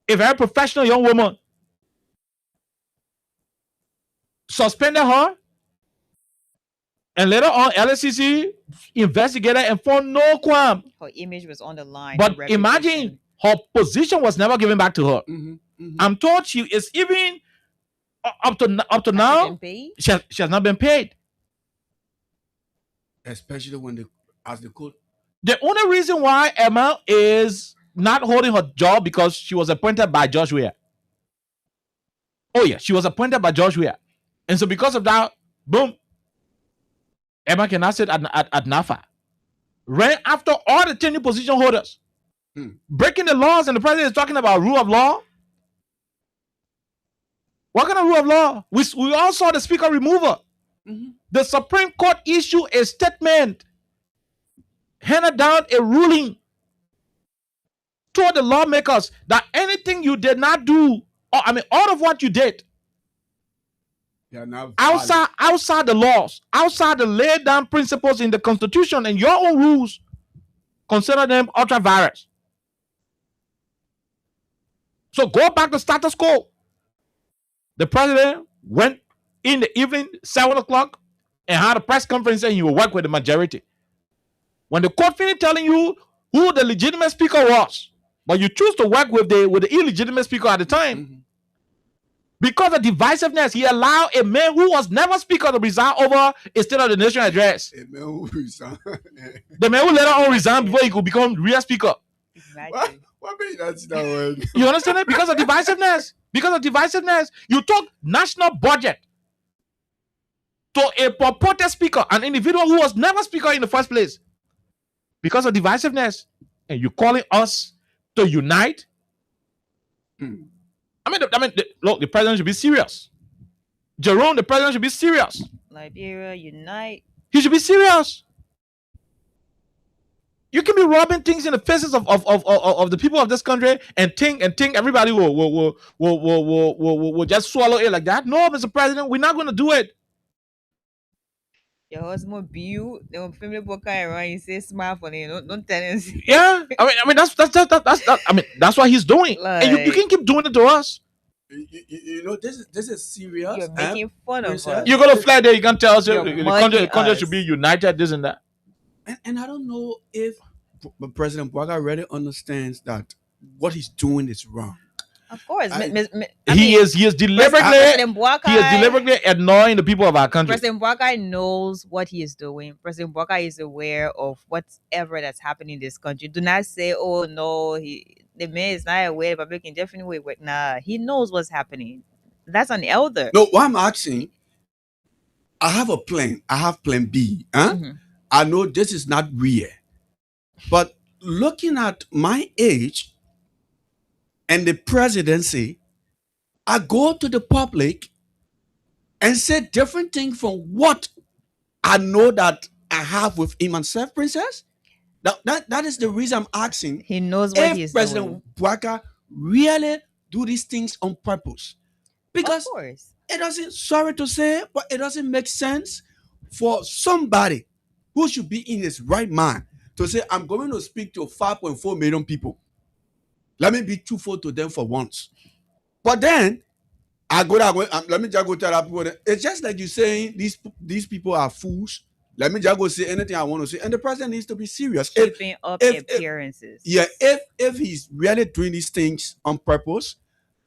A very professional young woman. Suspended her. And later on, LSCC investigated and found no crime. Her image was on the line. But imagine her position was never given back to her. I'm told she is even up to now. She has not been paid. Especially when the court. The only reason why Emma is not holding her job because she was appointed by George Weah. Oh yeah, she was appointed by George Weah, and so because of that, boom, Emma cannot sit at NAFA. Ran after all the tenure position holders, breaking the laws, and the president is talking about rule of law. What kind of rule of law? We all saw the speaker removal. The Supreme Court issued a statement, handed down a ruling, told the lawmakers that anything you did not do, all of what you did, outside the laws, outside the laid down principles in the Constitution and your own rules, consider them ultra virus. So go back to status quo. The president went in the evening, 7 o'clock, and had a press conference saying he will work with the majority. When the court finished telling you who the legitimate speaker was, but you choose to work with the illegitimate speaker at the time, because of divisiveness, he allowed a man who was never speaker to resign over a State of the Nation address. A man who resigned. The man who later on resigned before he could become real speaker. What made that word? You understand it? Because of divisiveness. Because of divisiveness, you took national budget to a purported speaker, an individual who was never speaker in the first place. Because of divisiveness, and you're calling us to unite. Look, the president should be serious. Jerome, the president should be serious. Liberia, unite. He should be serious. You can be rubbing things in the faces of the people of this country and think everybody will just swallow it like that. No, Mr. President, we're not going to do it. Your husband you, the family worker around, you say smile for them, don't tell him. Yeah, that's what he's doing, and you can keep doing it to us. You know, this is serious. You're making fun of us. You're gonna fly there. You can tell us the country should be united, this and that. And I don't know if President Bwaga really understands that what he's doing is wrong. Of course, he is deliberately annoying the people of our country. President Bwaga knows what he is doing. President Bwaga is aware of whatever that's happening in this country. Do not say, "Oh no, the man is not aware, but we can definitely wait." Nah, he knows what's happening. That's an elder. No, what I'm asking, I have a plan. I have plan B. I know this is not real, but looking at my age and the presidency, I go to the public and say different things from what I know that I have with him and Self Princess. That is the reason I'm asking. He knows what he's President Bwaga really do these things on purpose. Because of course. it doesn't, sorry to say, but it doesn't make sense for somebody who should be in his right mind to say, I'm going to speak to 5.4 million people. Let me be truthful to them for once. But then, let me just go tell that people, it's just like you saying these people are fools. Let me just go say anything I want to say. And the president needs to be serious. Keeping up appearances. If he's really doing these things on purpose,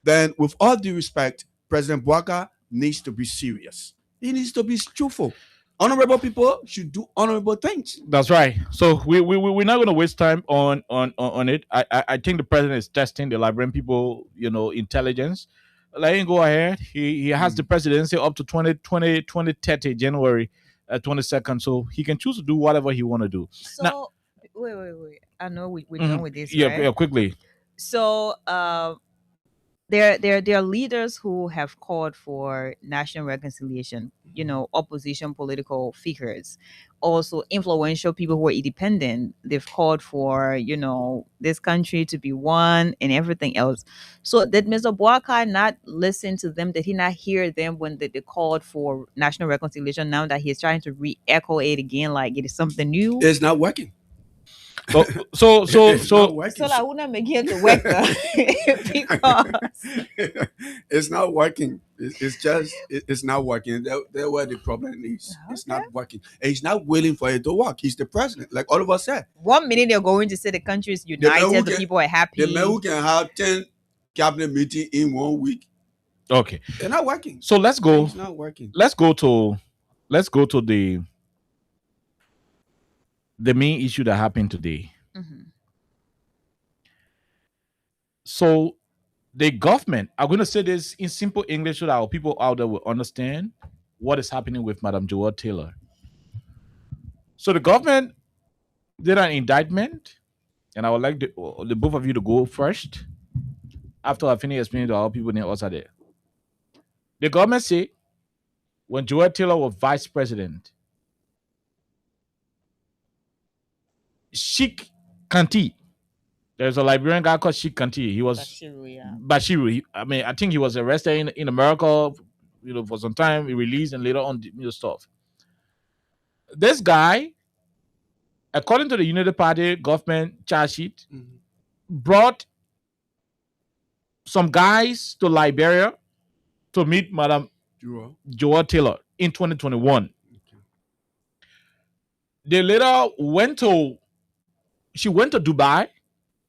then with all due respect, President Bouaka needs to be serious. He needs to be truthful. Honorable people should do honorable things. That's right. So we're not going to waste time on it. I think the president is testing the Liberian people, intelligence. Let him go ahead. He has the presidency up to 2030 January 22nd, so he can choose to do whatever he want to do. So now, wait. I know we're done with this. Yeah, right? yeah, quickly. So there are leaders who have called for national reconciliation, opposition political figures, also influential people who are independent. They've called for, this country to be one and everything else. So did Mr. Bouaka not listen to them? Did he not hear them when they called for national reconciliation? Now that he's trying to re-echo it again, like it is something new? It's not working. So I wouldn't begin to work because it's not working. It's not working. That's where the problem is. Okay. It's not working. And he's not willing for it to work. He's the president, like all of us said. 1 minute they're going to say the country is united, the people are happy. The man who can have 10 cabinet meetings in 1 week. Okay. They're not working. So let's go. It's not working. Let's go to the main issue that happened today. Mm-hmm. So the government, I'm going to say this in simple English so that our people out there will understand what is happening with Madam Joel Taylor. So the government did an indictment, and I would like the both of you to go first after I finish explaining to our people in also there. The government say when Joel Taylor was vice president, Sheikh Kanti, there's a Liberian guy called Sheikh Kanti. He was Bashiru. I think he was arrested in America, for some time. He released and later on, stuff. This guy, according to the United Party government charge sheet, brought some guys to Liberia to meet Madam Joel Taylor in 2021. Okay. They later went to Dubai,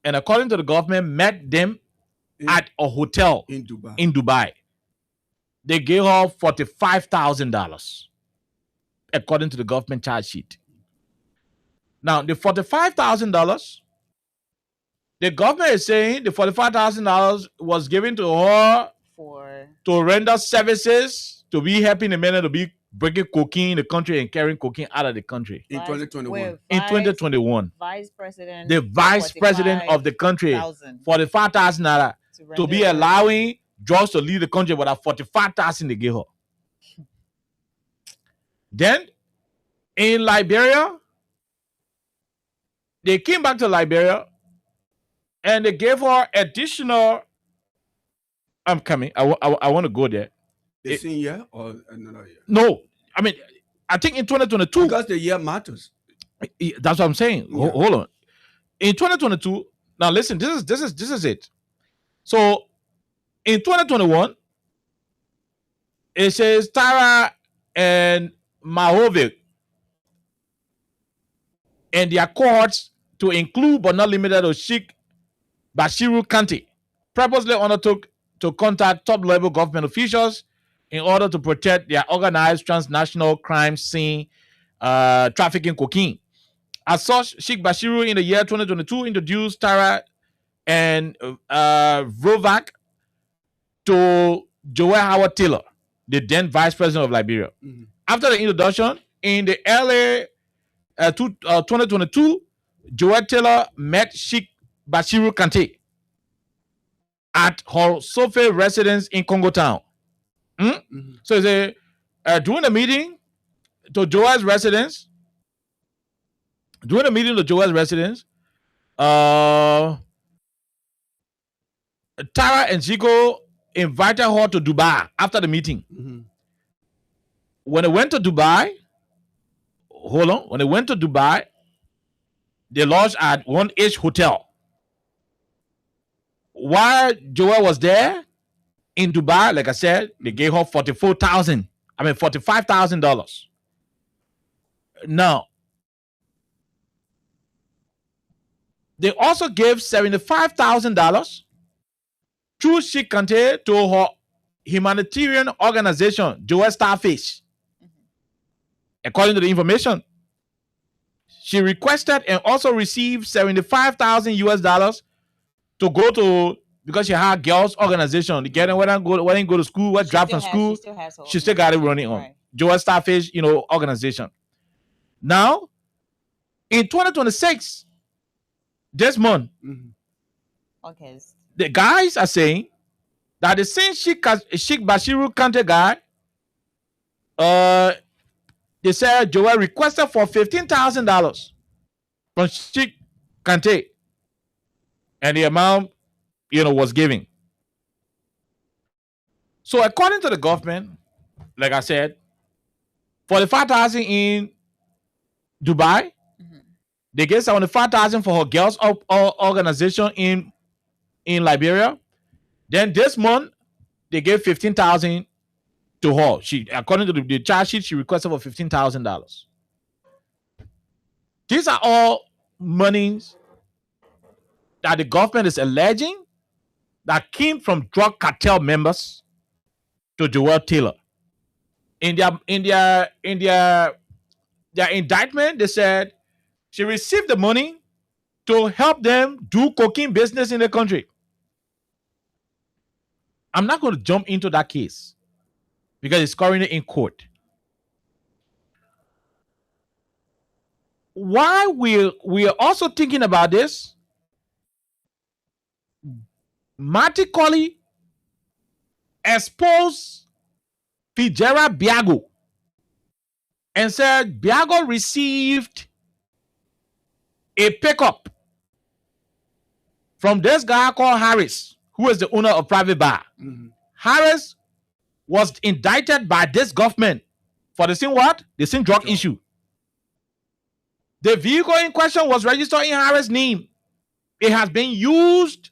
and according to the government, met them at a hotel in Dubai. They gave her $45,000, according to the government charge sheet. Now, the $45,000, the government is saying the $45,000 was given to her to render services, to be helping the men to be breaking cocaine in the country and carrying cocaine out of the country. In 2021. In 2021. Vice president. The vice president of the country, $45,000 to be allowing drugs to leave the country without $45,000 they gave her. Then, in Liberia, they came back to Liberia and they gave her additional. I'm coming. I want to go there. The same year or another year? No, I think in 2022. Because the year matters. That's what I'm saying. Yeah. Hold on. In 2022, now listen. This is it. So in 2021, it says Tara and Mahovic and their cohorts to include but not limited to Sheikh Bashiru Kanti purposely undertook to contact top-level government officials in order to protect their organized transnational crime scene, trafficking cocaine. As such, Sheikh Bashiru in the year 2022 introduced Tara and Vrovac to Joel Howard Taylor, the then vice president of Liberia. Mm-hmm. After the introduction, in the early 2022, Joel Taylor met Sheikh Bashiru Kanti at her Sofe residence in Congo Town. Mm-hmm. So during the meeting to Joel's residence, Tara and Chico invited her to Dubai after the meeting. Mm-hmm. When they went to Dubai, they lodged at 1H Hotel. While Joel was there in Dubai, like I said, they gave her $45,000. Now, they also gave $75,000 through Sheikh Kante to her humanitarian organization, Joel Starfish. According to the information, she requested and also received $75,000 to go to, because she had girls organization. The girl when they go to school, what drop from school, she still got it running on. Right. Joel Starfish, organization. Now, in 2026, this month, okay, the guys are saying that the same Sheikh Bashiru Kante guy, they said Joel requested for $15,000 from Sheikh Kante, and the amount, was given. So according to the government, like I said, $45,000 in Dubai. They gave $75,000 for her girls organization in Liberia. Then this month, they gave $15,000 to her. She, according to the charge sheet, she requested for $15,000. These are all monies that the government is alleging that came from drug cartel members to Joel Taylor. In their indictment, they said she received the money to help them do cocaine business in the country. I'm not going to jump into that case because it's currently in court. Why we are also thinking about this, Marty Colley exposed Fitzgerald Biago and said Biago received a pickup from this guy called Harris, who is the owner of Private Bar. Mm-hmm. Harris was indicted by this government for the same what? The same drug issue. The vehicle in question was registered in Harris' name. It has been used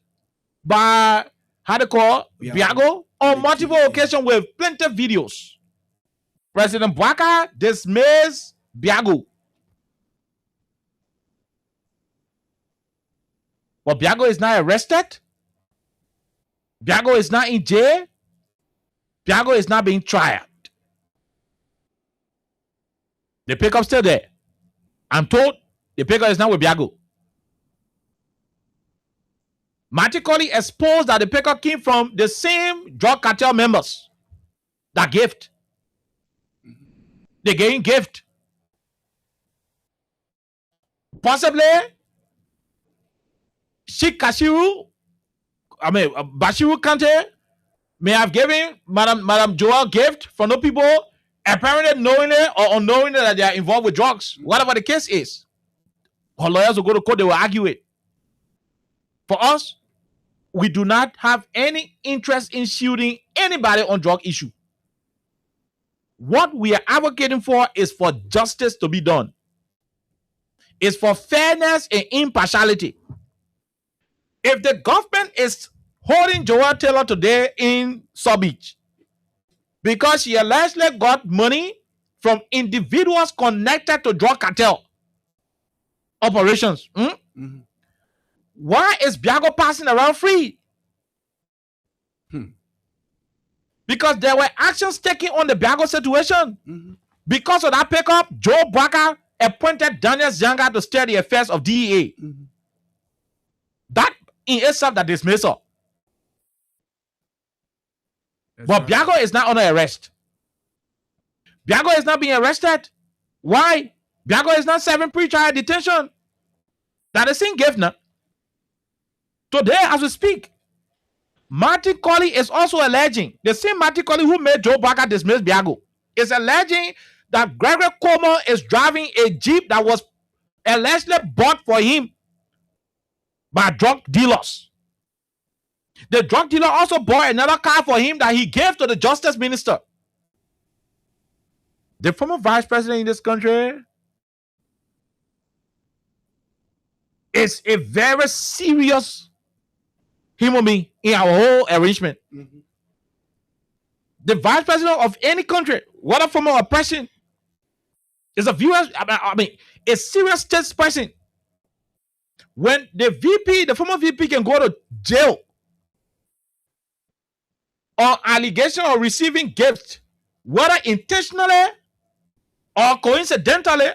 by, Biago on multiple occasions with plenty of videos. President Bwaka dismissed Biago. But Biago is not arrested. Biago is not in jail. Biago is not being tried. The pickup still there. I'm told the pickup is not with Biago. Marty Colley exposed that the pickup came from the same drug cartel members that gift. They gave gift. Possibly Sheikh Bashiru Kante may have given Madam Joel gift from the people, apparently knowingly or unknowingly that they are involved with drugs. Whatever the case is. Her lawyers will go to court, they will argue it. For us, we do not have any interest in shooting anybody on drug issue. What we are advocating for is for justice to be done. It's for fairness and impartiality. If the government is holding Joel Taylor today in South Beach because she allegedly got money from individuals connected to drug cartel operations, why is Biago passing around free? Because there were actions taken on the Biago situation. Because of that pickup, Joe Bwaka appointed Daniel Zanga to steer the affairs of DEA. That in itself, that dismissal. But Biago is not under arrest. Biago is not being arrested. Why? Biago is not serving pre-trial detention. That is in Governor. Today, as we speak, Marty Colley is also alleging, the same Marty Colley who made Joe Bwaka dismiss Biago, is alleging that Gregory Como is driving a Jeep that was allegedly bought for him by drug dealers. The drug dealer also bought another car for him that he gave to the justice minister. The former vice president in this country is a very serious human being in our whole arrangement. Mm-hmm. The vice president of any country, whether from our oppression, is a viewer. I mean, a serious state person. When the VP, the former VP, can go to jail on allegation of receiving gifts, whether intentionally or coincidentally,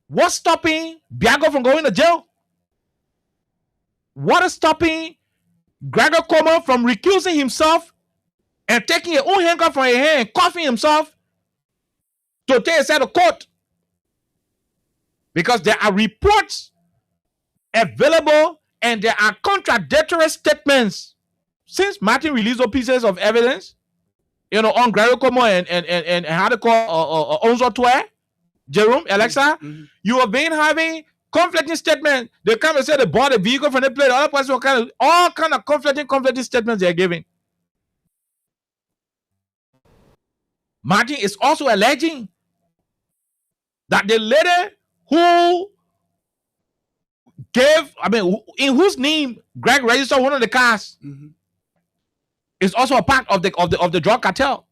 what's stopping Biago from going to jail? What is stopping Gregor Como from recusing himself and taking his own handcuff from his hand and cuffing himself to take his head to court? Because there are reports available and there are contradictory statements. Since Martin released those pieces of evidence, on Gregor Como and how to call Onzo Tue, Jerome, Alexa, you have been having conflicting statements. They come and say they bought a vehicle from the place. The other person all kind of conflicting statements they are giving. Martin is also alleging that the lady who in whose name Greg registered one of the cars, is also a part of the drug cartel.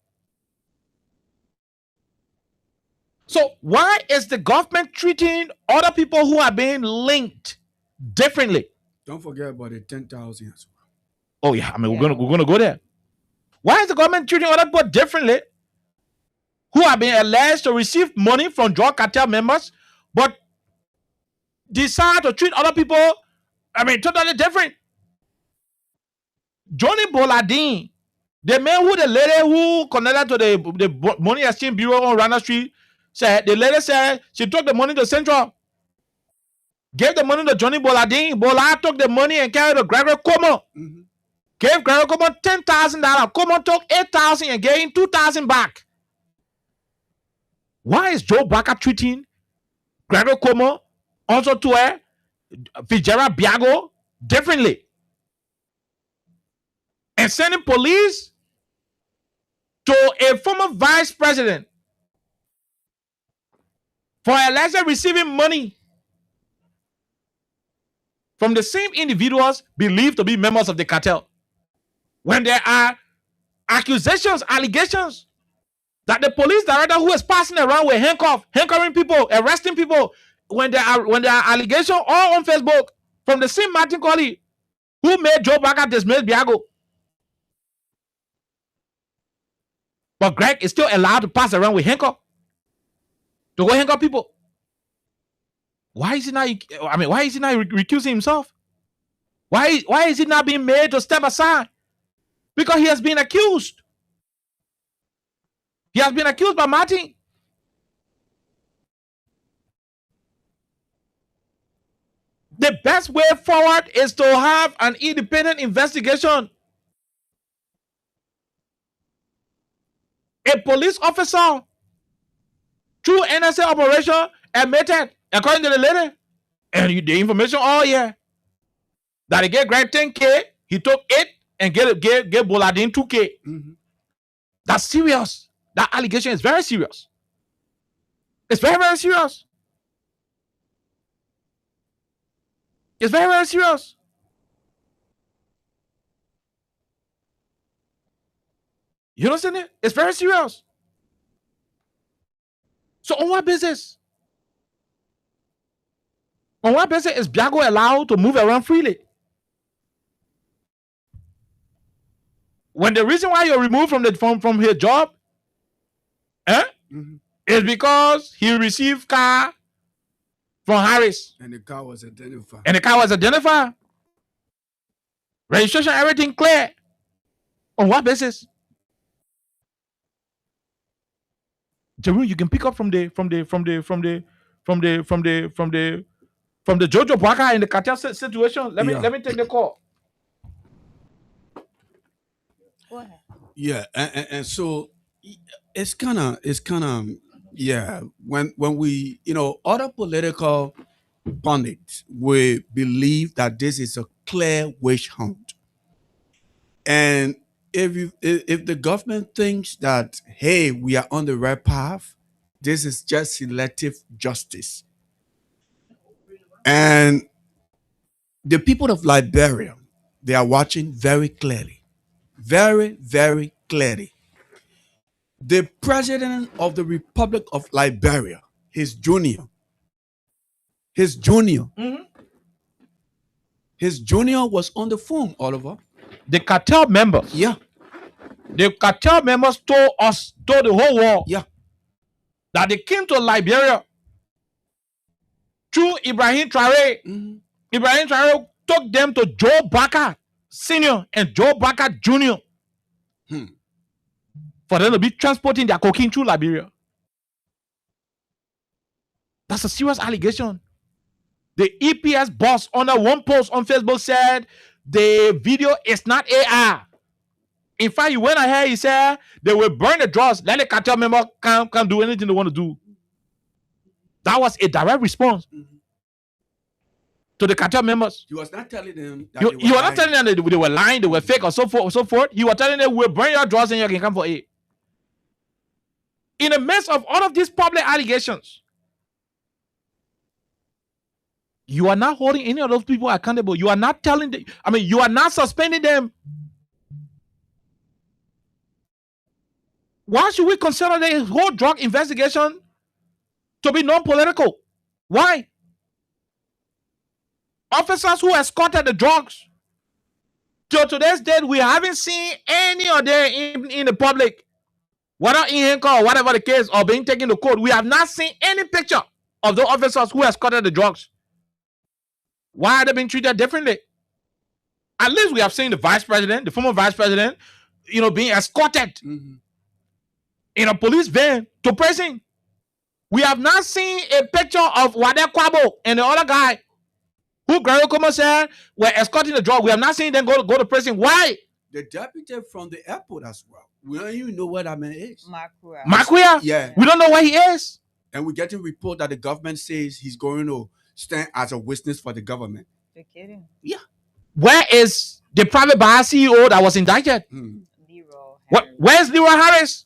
So why is the government treating other people who are being linked differently? Don't forget about the 10,000 as well. Oh yeah, we're gonna go there. Why is the government treating other people differently who are being alleged to receive money from drug cartel members, but decide to treat other people, totally different? Johnny Boladin, the man who the lady who connected to the money exchange bureau on Rana Street, said the lady said she took the money to Central, gave the money to Johnny Boladin. Bola took the money and carried to Gregor Como. Gave Gregor Como $10,000. Como took $8,000 and gave him $2,000 back. Why is Joe Baca treating Gregor Como, also Tue, Fitzgerald Biago differently? And sending police to a former vice president for allegedly receiving money from the same individuals believed to be members of the cartel, when there are allegations that the police director who is passing around with handcuffing people, arresting people, when there are allegations all on Facebook from the same Martin Colley who made Joe Baca dismiss Biago. But Greg is still allowed to pass around with handcuff to go handcuff people. Why is he not? Why is he not recusing himself? Why is he not being made to step aside? Because he has been accused. He has been accused by Martin. The best way forward is to have an independent investigation. A police officer, through NSA operation, admitted, according to the lady, and the information, that he gave Greg 10K, he took it and gave Boladin 2K. That's serious. That allegation is very serious. It's very, very serious. It's very, very serious. You understand it? It's very serious. So on what basis? On what basis is Biago allowed to move around freely? When the reason why you're removed from his job is because he received car from Harris. And the car was identified. Registration, everything clear. On what basis? Jerome, you can pick up from the Jojo Baca in the cartel situation. Let me take the call. Go ahead. Yeah, and so it's kind of when we other political pundits will believe that this is a clear witch hunt. And if the government thinks that, hey, we are on the right path, this is just selective justice. And the people of Liberia, they are watching very clearly. Very, very clearly. The president of the Republic of Liberia, his junior, his junior was on the phone, Oliver. The cartel members. Yeah. The cartel members told the whole world, Yeah, that they came to Liberia through Ibrahim Traore. mm-hmm. Ibrahim Traore took them to Joe Barker Sr. and Joe Barker Jr. For them to be transporting their cocaine through Liberia. That's a serious allegation. The EPS boss on a one post on Facebook said the video is not AR. In fact, he went ahead, he said they will burn the drugs, let the cartel member can do anything they want to do. That was a direct response to the cartel members. He was not telling them that He was not telling them that they were lying, they were fake, or so forth. He was telling them, we'll burn your drugs and you can come for it. In the midst of all of these public allegations, you are not holding any of those people accountable. You are not telling them, you are not suspending them. Why should we consider the whole drug investigation to be non-political? Why? Officers who escorted the drugs, till today's date, we haven't seen any of them in the public, whether in handcuffs or whatever the case, or being taken to court. We have not seen any picture of the officers who escorted the drugs. Why are they being treated differently? At least we have seen the vice president, the former vice president, being escorted in a police van to prison. We have not seen a picture of Wade Kwabo and the other guy who Gary Como said were escorting the drug. We have not seen them go to prison. Why? The deputy from the airport as well. We don't even know where that man is. Makuya? Yeah. We don't know where he is. And we're getting report that the government says he's going to stand as a witness for the government. You're kidding. Yeah. Where is the private bar CEO that was indicted? Where's Leroy Harris?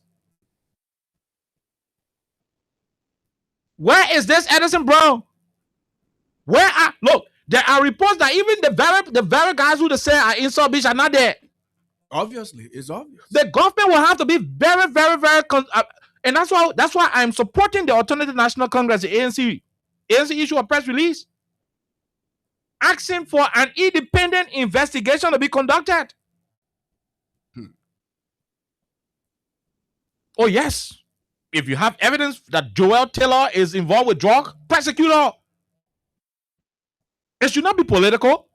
Where is this Edison Brown? Look, there are reports that even the very guys who they say are in South Beach are not there. Obviously, it's obvious. The government will have to be very, very, very, and that's why I'm supporting the Alternative National Congress, the ANC. ANC issue a press release asking for an independent investigation to be conducted. Oh yes, if you have evidence that Joel Taylor is involved with drug, prosecute her. It should not be political.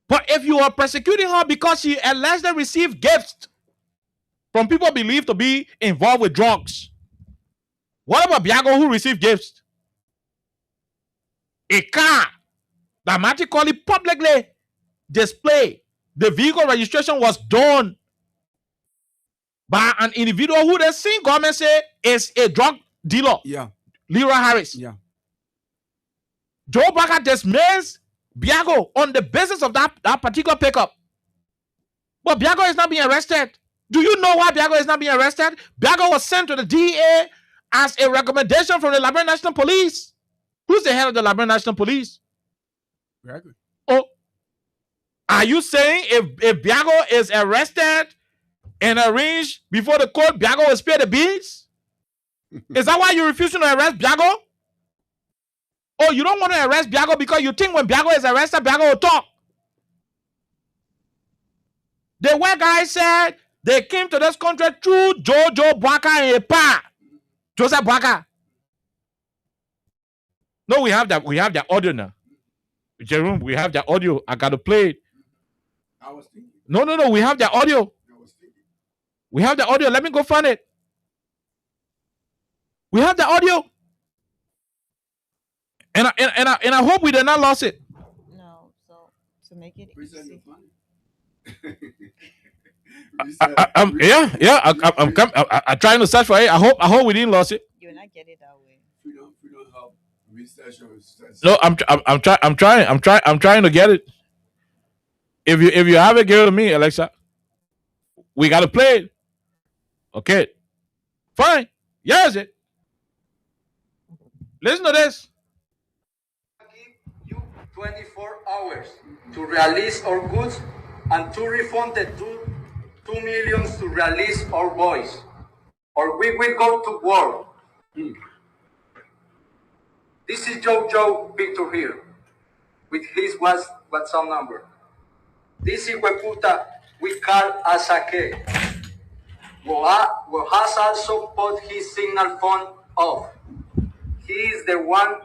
But if you are persecuting her because she allegedly received gifts from people believed to be involved with drugs, what about Biago who received gifts? A car that magically publicly displayed. The vehicle registration was done by an individual who the same government say is a drug dealer. Yeah. Leroy Harris. Yeah. Joe Barker dismissed Biago on the basis of that particular pickup. But Biago is not being arrested. Do you know why Biago is not being arrested? Biago was sent to the DEA as a recommendation from the Liberian National Police. Who's the head of the Liberian National Police? Gregory. Oh, are you saying if Biago is arrested and arranged before the court, Biago will spare the beans? Is that why you're refusing to arrest Biago? Oh, you don't want to arrest Biago because you think when Biago is arrested, Biago will talk. The white guy said they came to this country through Jojo Bwaka and Epa. Joseph Bwaka. No, we have that audio now. Jerome, we have that audio. I gotta play it. I was thinking. No, we have that audio. We have the audio. Let me go find it. We have the audio. And I hope we did not lost it. No, so to make it easy. I'm trying to search for it. I hope we didn't lose it. You'll not get it that way. We don't help research or research. No, I'm trying to get it. If you have it, give it to me, Alexa. We gotta play it. Okay. Fine. Yes it. Listen to this. Give you 24 hours to release our goods and to refund the 2 million to release our boys, or we will go to war. This is Joe Victor here with his WhatsApp number. This is Hueputa we call Asake, who has also put his signal phone off. He is the one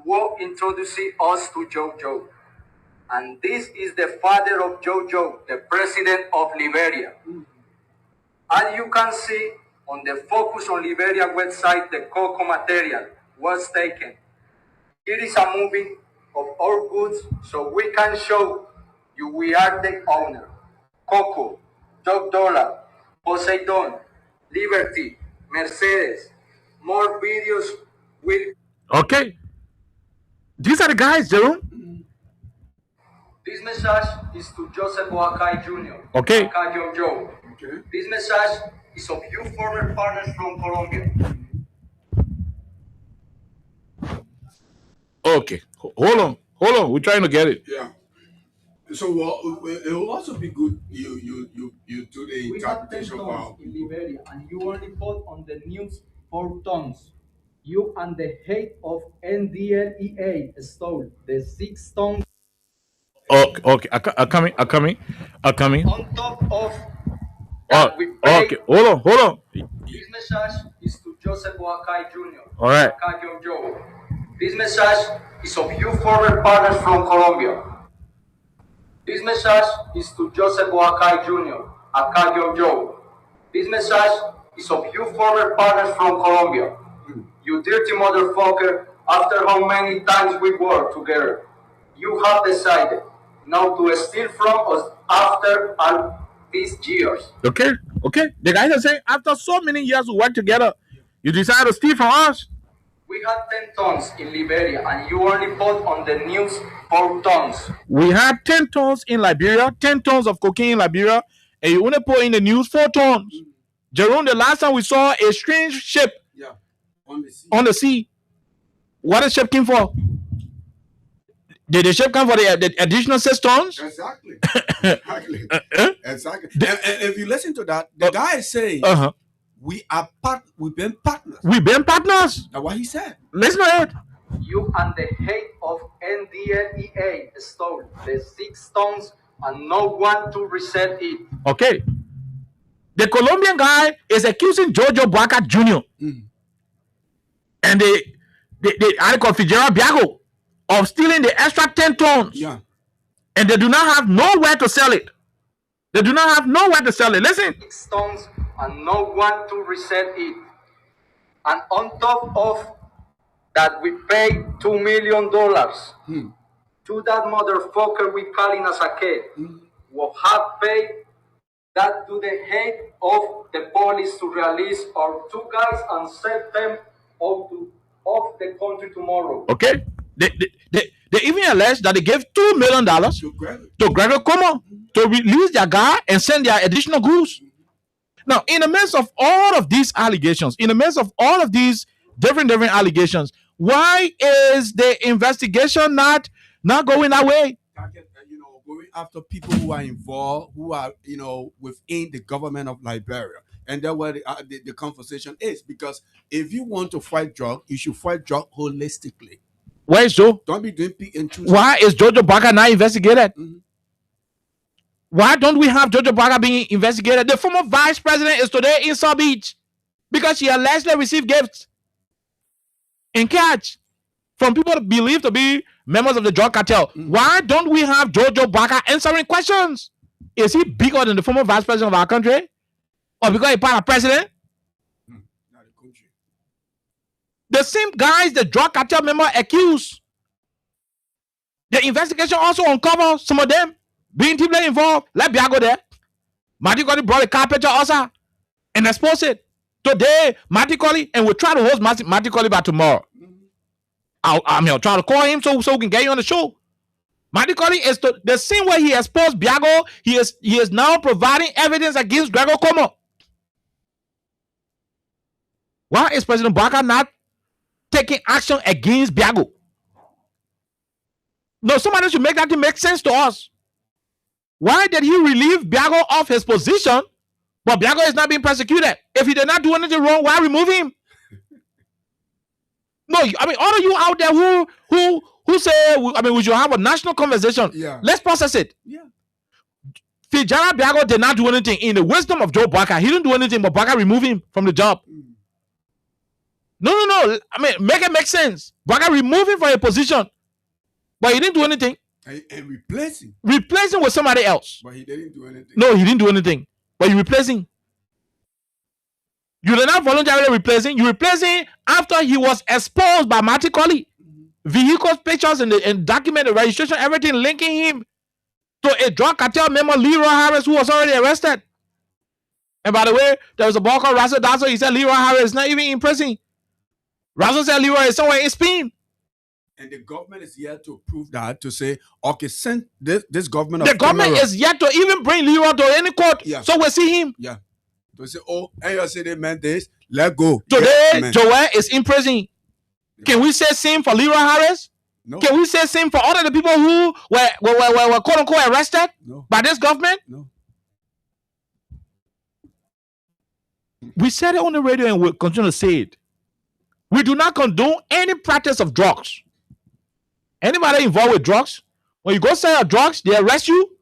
who introduced us to Joe. And this is the father of Joe, the president of Liberia. As you can see on the Focus on Liberia website, the cocoa material was taken. Here is a movie of our goods so we can show you we are the owner. Cocoa, $, Poseidon, Liberty, Mercedes. More videos will. Okay. These are the guys, Jerome. This message is to Joseph Boakai Jr. Okay. Joe. Okay. This message is of you former partners from Colombia. Okay. Hold on. We're trying to get it. Yeah. So it will also be good you do the interpretation about in Liberia, and you only put on the news 4 tons. You and the head of NDLEA stole the 6 tons. Okay. I'm coming. On top of that, we pay. Okay. Hold on. This message is to Joseph Boakai Jr. All right. Joe. This message is of you former partners from Colombia. This message is to Joseph Boakai Jr. Joe. This message is of you former partners from Colombia. You dirty motherfucker, after how many times we worked together, you have decided now to steal from us after all these years. Okay. The guys are saying after so many years we work together, you decided to steal from us. We had 10 tons in Liberia, and you only put on the news 4 tons. We had 10 tons in Liberia, 10 tons of cocaine in Liberia, and you only put in the news 4 tons. Jerome, the last time we saw a strange ship on the sea. What the ship came for? Did the ship come for the additional 6 tons? Exactly. Exactly. And if you listen to that, the guy is saying, we've been partners. That's what he said. Listen to it. You and the head of NDLEA stole the 6 tons and no one to reset it. Okay. The Colombian guy is accusing Jojo Boakai Jr. And the article Fitzgerald Biago of stealing the extra 10 tons. Yeah. And they do not have nowhere to sell it. Listen. 6 tons and no one to reset it. And on top of that, we paid $2 million to that motherfucker we calling as a kid. We have paid that to the head of the police to release our 2 guys and set them off the country tomorrow. Okay. They even alleged that they gave $2 million to Gregor Como to release their guy and send their additional goods. Now, in the midst of all of these allegations, in the midst of all of these different allegations, why is the investigation not going that way? Going after people who are involved, who are within the government of Liberia, and that's where the conversation is. Because if you want to fight drug, you should fight drug holistically. Where is Joe? Don't be doing pick and choose. Why is Jojo Boakai not investigated? Why don't we have Jojo Boakai being investigated? The former vice president is today in South Beach because she allegedly received gifts in cash from people believed to be members of the drug cartel. Why don't we have Jojo Boakai answering questions? Is he bigger than the former vice president of our country? Or because he's part of president? Not the country. The same guys the drug cartel member accused. The investigation also uncovered some of them being deeply involved. Let Biago there. Matty Colley brought a carpenter also and exposed it. Today, Matty Colley, and we'll try to host Matty Colley by tomorrow. I'll try to call him so we can get you on the show. Maticoli is the same way he exposed Biago, he is now providing evidence against Gregor Como. Why is President Baka not taking action against Biago? No, somebody should make that to make sense to us. Why did he relieve Biago of his position, but Biago is not being persecuted? If he did not do anything wrong, why remove him? No, I mean, all of you out there who say, I mean, we should have a national conversation. Yeah. Let's process it. Yeah. Fijara Biago did not do anything. In the wisdom of Joe Baka, he didn't do anything, but Baka removed him from the job. No. I mean, make it make sense. Baka removed him from a position, but he didn't do anything. And replace him. Replace him with somebody else. But he didn't do anything. No, he didn't do anything. But you replace him. You did not voluntarily replace him. You replace him after he was exposed by Maticoli. Vehicles, pictures, and documented registration, everything linking him to a drug cartel member, Leroy Harris, who was already arrested. And by the way, there was a boy called Russell Dasso. He said Leroy Harris is not even in prison. Russell said Leroy is somewhere in Spain. And the government is yet to prove that, to say, okay, send this government. The government is yet to even bring Leroy to any court. Yeah. So we'll see him. Yeah. To say, oh, and you say they meant this, let go. Today, Joel is in prison. Can we say same for Leroy Harris? No. Can we say same for all of the people who were quote unquote arrested by this government? No. We said it on the radio and we'll continue to say it. We do not condone any practice of drugs. Anybody involved with drugs, when you go sell your drugs, they arrest you.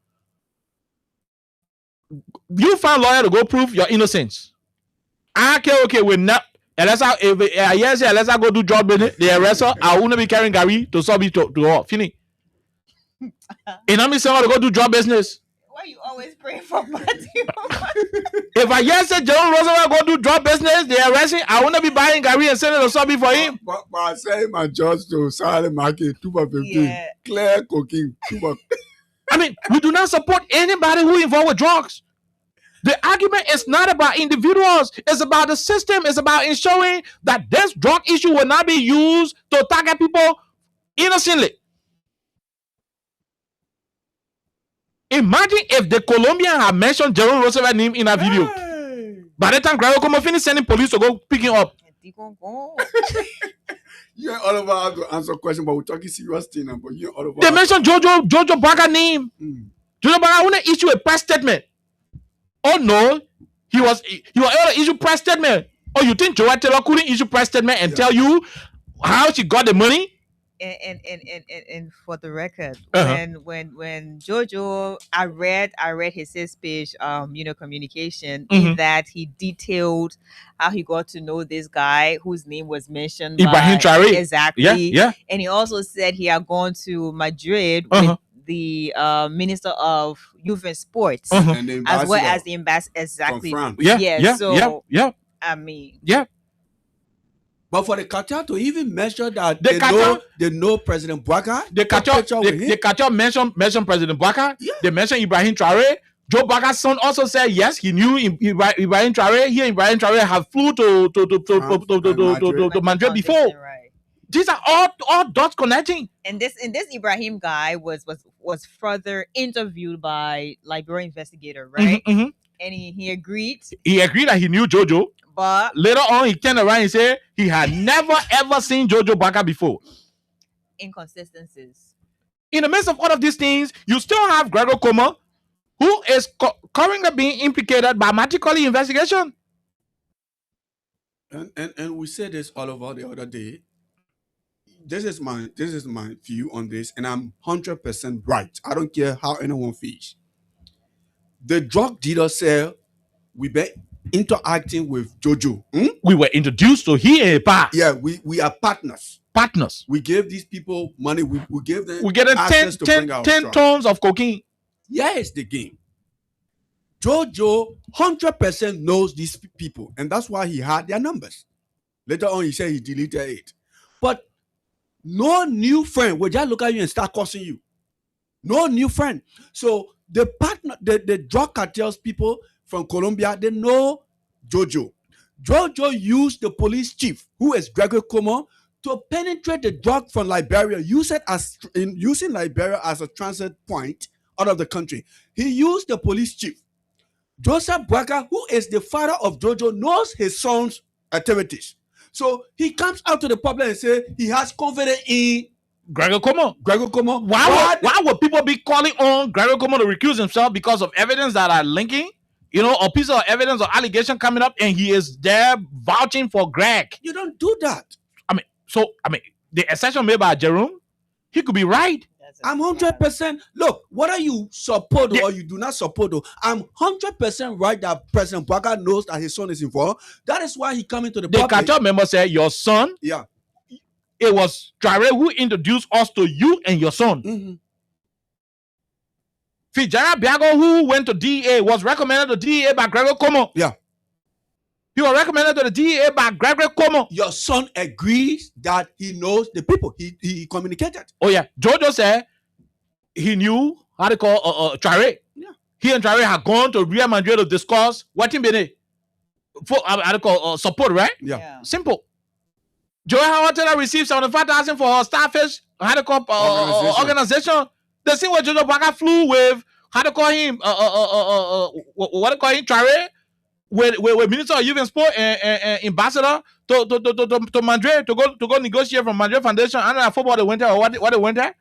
You find a lawyer to go prove your innocence. Okay, we're not. Unless I go do drug business, they arrest her. I won't be carrying Gary to solve it to her. Finish. And I'm saying to go do drug business. Why you always praying for party? If I say John Roosevelt go do drug business, they arrest him. I won't be buying Gary and sending to solve it for him. But I say my judge to Sally Market 215, clear cooking. I mean, we do not support anybody who involved with drugs. The argument is not about individuals. It's about the system. It's about ensuring that this drug issue will not be used to target people innocently. Imagine if the Colombian had mentioned Jerome Roosevelt's name in a video. By the time Gregor come finish sending police to go pick him up. You and Oliver have to answer question, but we're talking serious thing now. But you and Oliver they mentioned Jojo Baka name. Jojo Baka want to issue a press statement. Oh no, he was able to issue press statement. Oh, you think Joel Taylor couldn't issue press statement and tell you how she got the money? And for the record, when Jojo, I read his speech, communication, in that he detailed how he got to know this guy whose name was mentioned, Ibrahim Traore. Exactly. Yeah. And he also said he had gone to Madrid with the Minister of Youth and Sports, as well as the ambassador. Exactly. Yeah. I mean, yeah. But for the cartel to even mention that they know President Baka, the cartel mentioned President Baka. Yeah. They mentioned Ibrahim Traore. Joe Baka's son also said yes, he knew Ibrahim Traore. Here, Ibrahim Traore have flew to Madrid before. Right. These are all dots connecting. And this Ibrahim guy was further interviewed by Liberia investigator, right? And he agreed. He agreed that he knew Jojo. But later on, he turned around and said he had never ever seen Jojo Baka before. Inconsistencies. In the midst of all of these things, you still have Gregor Como, who is currently being implicated by Maticoli investigation. And we said this all over the other day. This is my view on this, and I'm 100% right. I don't care how anyone feels. The drug dealer said we been interacting with Jojo. We were introduced to him. Yeah, we are partners. Partners. We gave these people money. We gave them. We get 10 tons of cocaine. Yeah, it's the game. Jojo 100% knows these people, and that's why he had their numbers. Later on, he said he deleted it, but no new friend will just look at you and start cursing you. No new friend. So the partner, the drug cartels people from Colombia, they know Jojo. Jojo used the police chief, who is Gregor Como, to penetrate the drug from Liberia, using Liberia as a transit point out of the country. He used the police chief. Joseph Boakai, who is the father of Jojo, knows his son's activities. So he comes out to the public and says he has confidence in Gregor Como. Why would people be calling on Gregor Como to recuse himself because of evidence that are linking? A piece of evidence or allegation coming up, and he is there vouching for Greg. You don't do that. The assertion made by Jerome, he could be right. I'm 100%. Look, whether you support or you do not support, I'm 100% right that President Boakai knows that his son is involved. That is why he coming to the public. The cartel member said, your son? Yeah. It was Traore who introduced us to you and your son. Mm-hmm. Fitzgerald Biago, who went to DEA, was recommended to DEA by Gregor Como. Yeah. He was recommended to the DEA by Gregor Como. Your son agrees that he knows the people. He communicated. Oh, yeah. Jojo said he knew how to call Traore. Yeah. He and Traore had gone to Real Madrid to discuss what in Benin for support, right? Yeah. Simple. Joey Howard Taylor received 75,000 for her Starfish organization. The same way Jojo Boakai flew with Traore with Minister of Youth and Sport and Ambassador to Madrid to go negotiate from Madrid Foundation. I don't know football they went there or what they went there.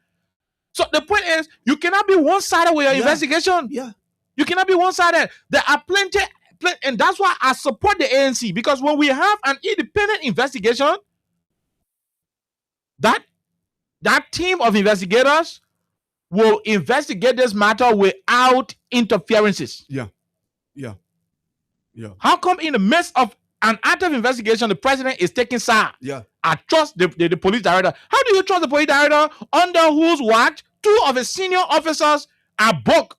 So the point is, you cannot be one-sided with your investigation. Yeah. You cannot be one-sided. There are plenty, and that's why I support the ANC, because when we have an independent investigation, that team of investigators will investigate this matter without interferences. Yeah. How come in the midst of an active investigation, the president is taking side? Yeah. I trust the police director. How do you trust the police director under whose watch 2 of his senior officers are booked?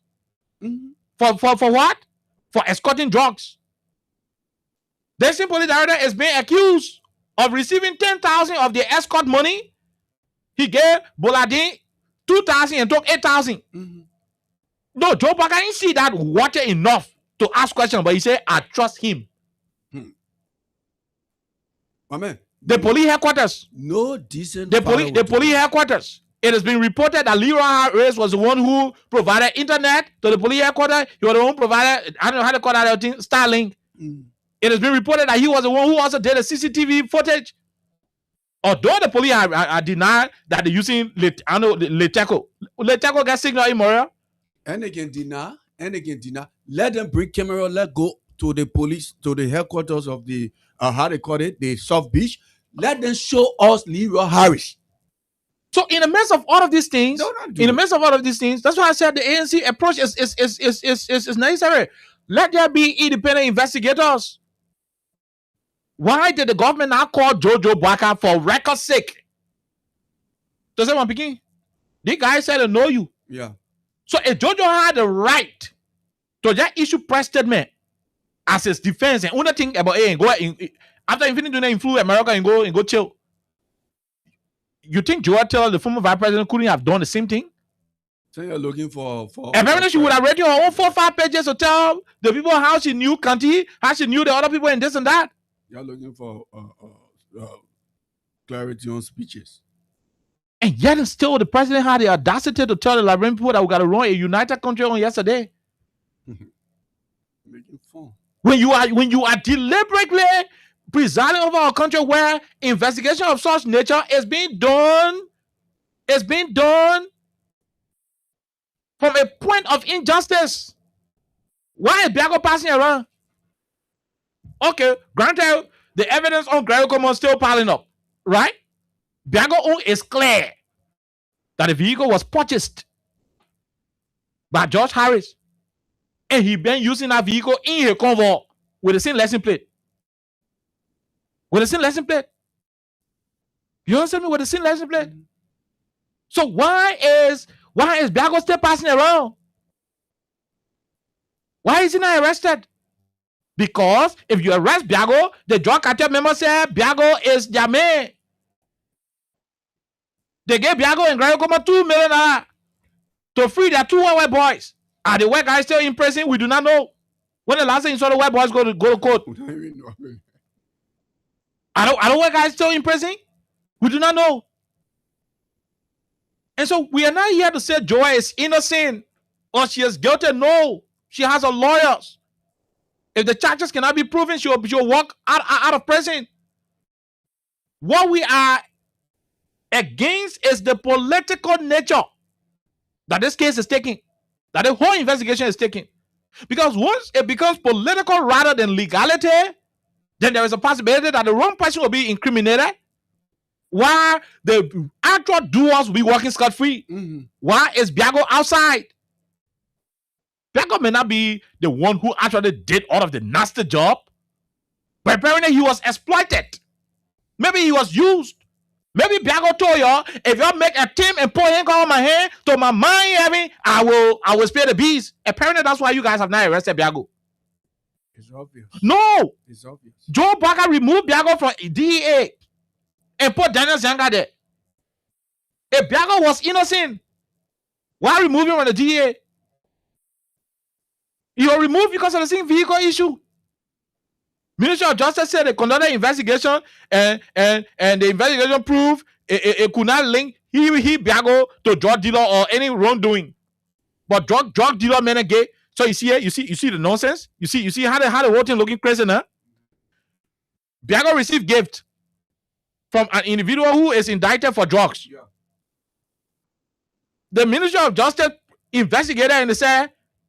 Mm-hmm. For what? For escorting drugs. The same police director is being accused of receiving 10,000 of the escort money. He gave Boladin 2,000 and took 8,000. Mm-hmm. No, Joe Boakai didn't see that water enough to ask questions, but he said, I trust him. Amen. The police headquarters. No decent. The police headquarters. It has been reported that Leroy Harris was the one who provided internet to the police headquarters. He was the one who provided, I don't know how to call that thing, Starlink. It has been reported that he was the one who also did the CCTV footage. Although the police are denied that they're using Leteco. Leteco got signal immoral. And again deny. Let them bring camera, let go to the police, to the headquarters of the, how they call it, the South Beach. Let them show us Leroy Harris. So in the midst of all of these things, that's why I said the ANC approach is necessary. Let there be independent investigators. Why did the government not call Jojo Boakai for record's sake? To say one picking, the guy said to know you. Yeah. So if Jojo had the right to just issue press statement as his defense and only think about it and go after infinity doing influence America and go chill. You think Joel Taylor, the former vice president, couldn't have done the same thing? So you're looking for apparently she would have read your own 4 or 5 pages to tell the people how she knew Kanti, how she knew the other people and this and that. You're looking for clarity on speeches. And yet and still the president had the audacity to tell the Liberian people that we got to run a united country on yesterday. Making fun. When you are deliberately presiding over a country where investigation of such nature is being done from a point of injustice. Why is Biago passing around? Okay, granted, the evidence on Gregor Como is still piling up, right? Biago is clear that the vehicle was purchased by George Harris, and he been using that vehicle in his convoy with the same license plate. You understand me? With the same license plate. So why is Biago still passing around? Why is he not arrested? Because if you arrest Biago, the drug cartel member said Biago is their man. They gave Biago and Gregor Como $2 million to free their 2 white boys. Are the white guys still in prison? We do not know. When the last time you saw the white boys go to court? Are the white guys still in prison? We do not know. And so we are not here to say Joy is innocent or she is guilty. No, she has her lawyers. If the charges cannot be proven, she'll walk out of prison. What we are against is the political nature that this case is taking, that the whole investigation is taking. Because once it becomes political rather than legality, then there is a possibility that the wrong person will be incriminated, while the actual doers will be working scot-free. Why is Biago outside? Biago may not be the one who actually did all of the nasty job, but apparently he was exploited. Maybe he was used. Maybe Biago told y'all, if y'all make a team and put ink on my hand to my mind, I will spare the bees. Apparently that's why you guys have not arrested Biago. It's obvious. No. It's obvious. Joe Parker removed Biago from DEA and put Daniel Zanga there. If Biago was innocent, why remove him from the DEA? He was removed because of the same vehicle issue. Ministry of Justice said they conducted an investigation and the investigation proved it could not link he Biago to drug dealer or any wrongdoing. But drug dealer men are gay. So you see it, you see the nonsense. You see how the whole thing looking crazy now. Biago received gift from an individual who is indicted for drugs. Yeah. The Ministry of Justice investigated and they said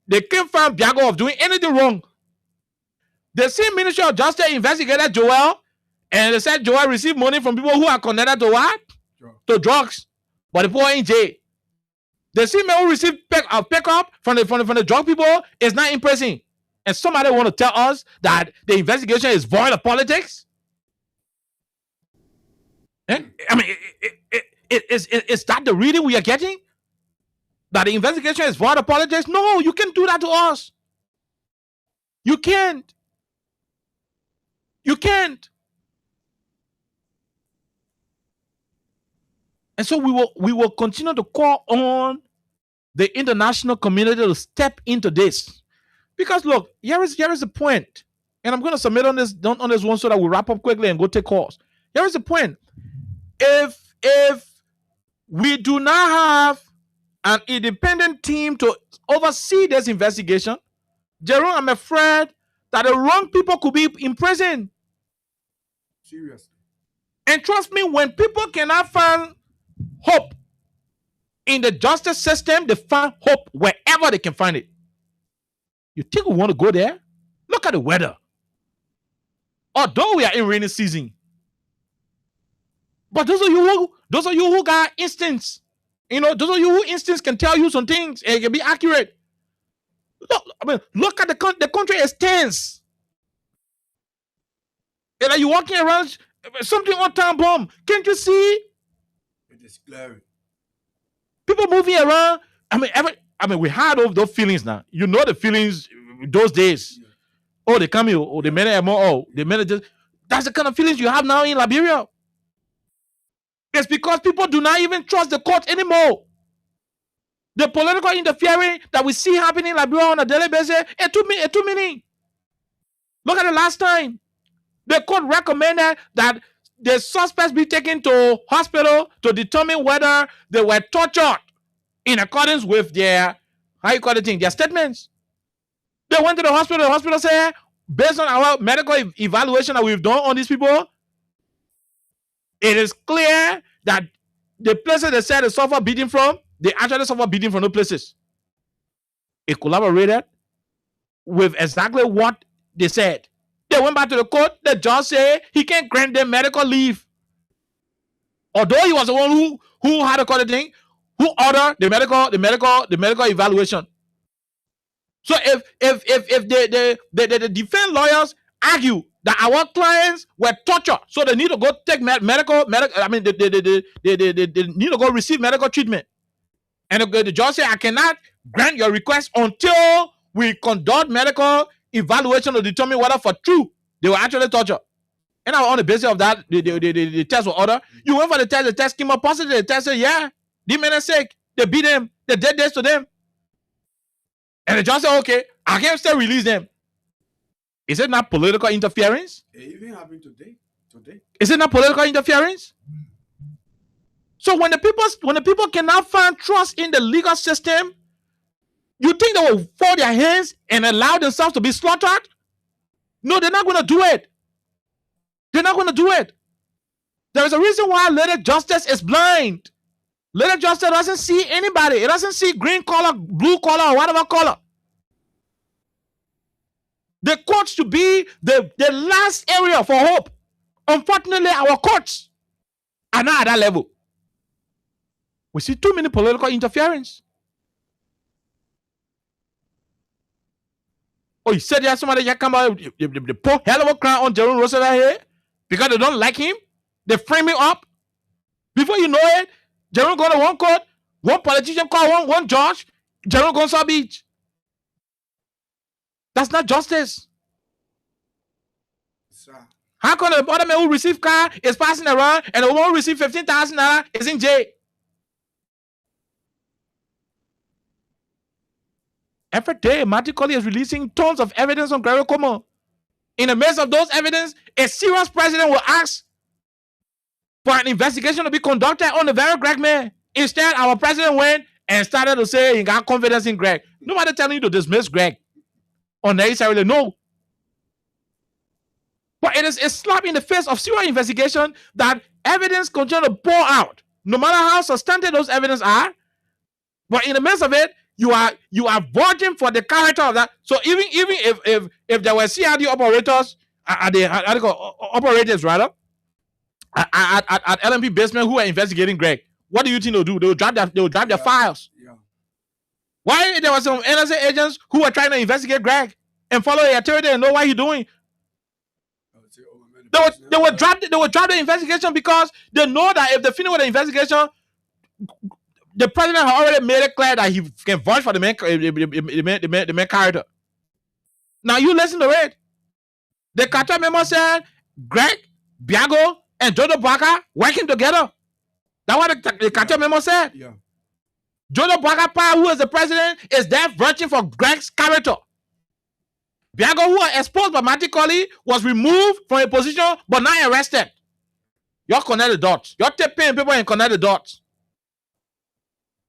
they can't find Biago of doing anything wrong. The same Ministry of Justice investigated Joel, and they said Joel received money from people who are connected to what? To drugs. But the poor in jail. The same man who received pickup from the drug people is not in prison. And somebody want to tell us that the investigation is void of politics? I mean, is that the reading we are getting? That the investigation is void of politics? No, you can't do that to us. You can't. You can't. And so we will continue to call on the international community to step into this. Because look, here is the point. And I'm going to submit on this one so that we wrap up quickly and go take calls. Here is the point. If we do not have an independent team to oversee this investigation, Jerome, I'm afraid that the wrong people could be in prison. Seriously. And trust me, when people cannot find hope in the justice system, they find hope wherever they can find it. You think we want to go there? Look at the weather. Although we are in rainy season, but those of you who got instincts, those of you who instincts can tell you some things and can be accurate. Look at the country is tense. And like you walking around, something on time bomb. Can't you see? It is glaring. People moving around. We had all those feelings now. You know the feelings those days. Yeah. Oh, they come here. Oh, they made it more. Oh, they made it just. That's the kind of feelings you have now in Liberia. It's because people do not even trust the court anymore. The political interfering that we see happening in Liberia on a daily basis, it's too many. Look at the last time. The court recommended that the suspects be taken to hospital to determine whether they were tortured in accordance with their, their statements. They went to the hospital. The hospital said, based on our medical evaluation that we've done on these people, it is clear that the places they said they suffer beating from, they actually suffer beating from those places. It collaborated with exactly what they said. They went back to the court. The judge said he can't grant them medical leave. Although he was the one who had the thing, who ordered the medical evaluation. So if the defense lawyers argue that our clients were tortured, so they need to go take they need to go receive medical treatment. And the judge said, I cannot grant your request until we conduct medical evaluation to determine whether for true they were actually tortured. And on the basis of that, the test was ordered. You went for the test came up positive. The test said, yeah, these men are sick. They beat them. They did this to them. And the judge said, okay, I can still release them. Is it not political interference? It even happened today. Is it not political interference? So when the people cannot find trust in the legal system, you think they will fold their hands and allow themselves to be slaughtered? No, they're not going to do it. They're not going to do it. There is a reason why little justice is blind. Little justice doesn't see anybody. It doesn't see green color, blue color, or whatever color. The courts to be the last area for hope. Unfortunately, our courts are not at that level. We see too many political interference. Oh, you said there's somebody that come out, they pour hell of a crown on Jerome Roosevelt here because they don't like him. They frame him up. Before you know it, Jerome go to one court, one politician call one judge, Jerome goes to beach. That's not justice. Sir. How come the other man who receive car is passing around and the one who receive $15,000 is in jail? Every day, Martin Colley is releasing tons of evidence on Gregory Como. In the midst of those evidence, a serious president will ask for an investigation to be conducted on the very Greg man. Instead, our president went and started to say he got confidence in Greg. Nobody telling you to dismiss Greg unnecessarily. No. But it is a slap in the face of serious investigation that evidence continue to pour out, no matter how substantive those evidence are. But in the midst of it, you are voting for the character of that. So even if there were CRD operators at LMP basement who are investigating Greg, what do you think they'll do? They'll drop their files. Yeah. Why there were some NSA agents who were trying to investigate Greg and follow the authority and know what he's doing? They will drop the investigation because they know that if they finish with the investigation, the president has already made it clear that he can vouch for the main character. Now you listen to it. The cartel memo said Greg, Biago, and Jodo Baka working together. That's what the cartel memo said. Yeah. Jodo Baka, who is the president, is there vouching for Greg's character. Biago, who was exposed by Martin Colley, was removed from a position but not arrested. You're connect the dots. You're tapping people and connect the dots.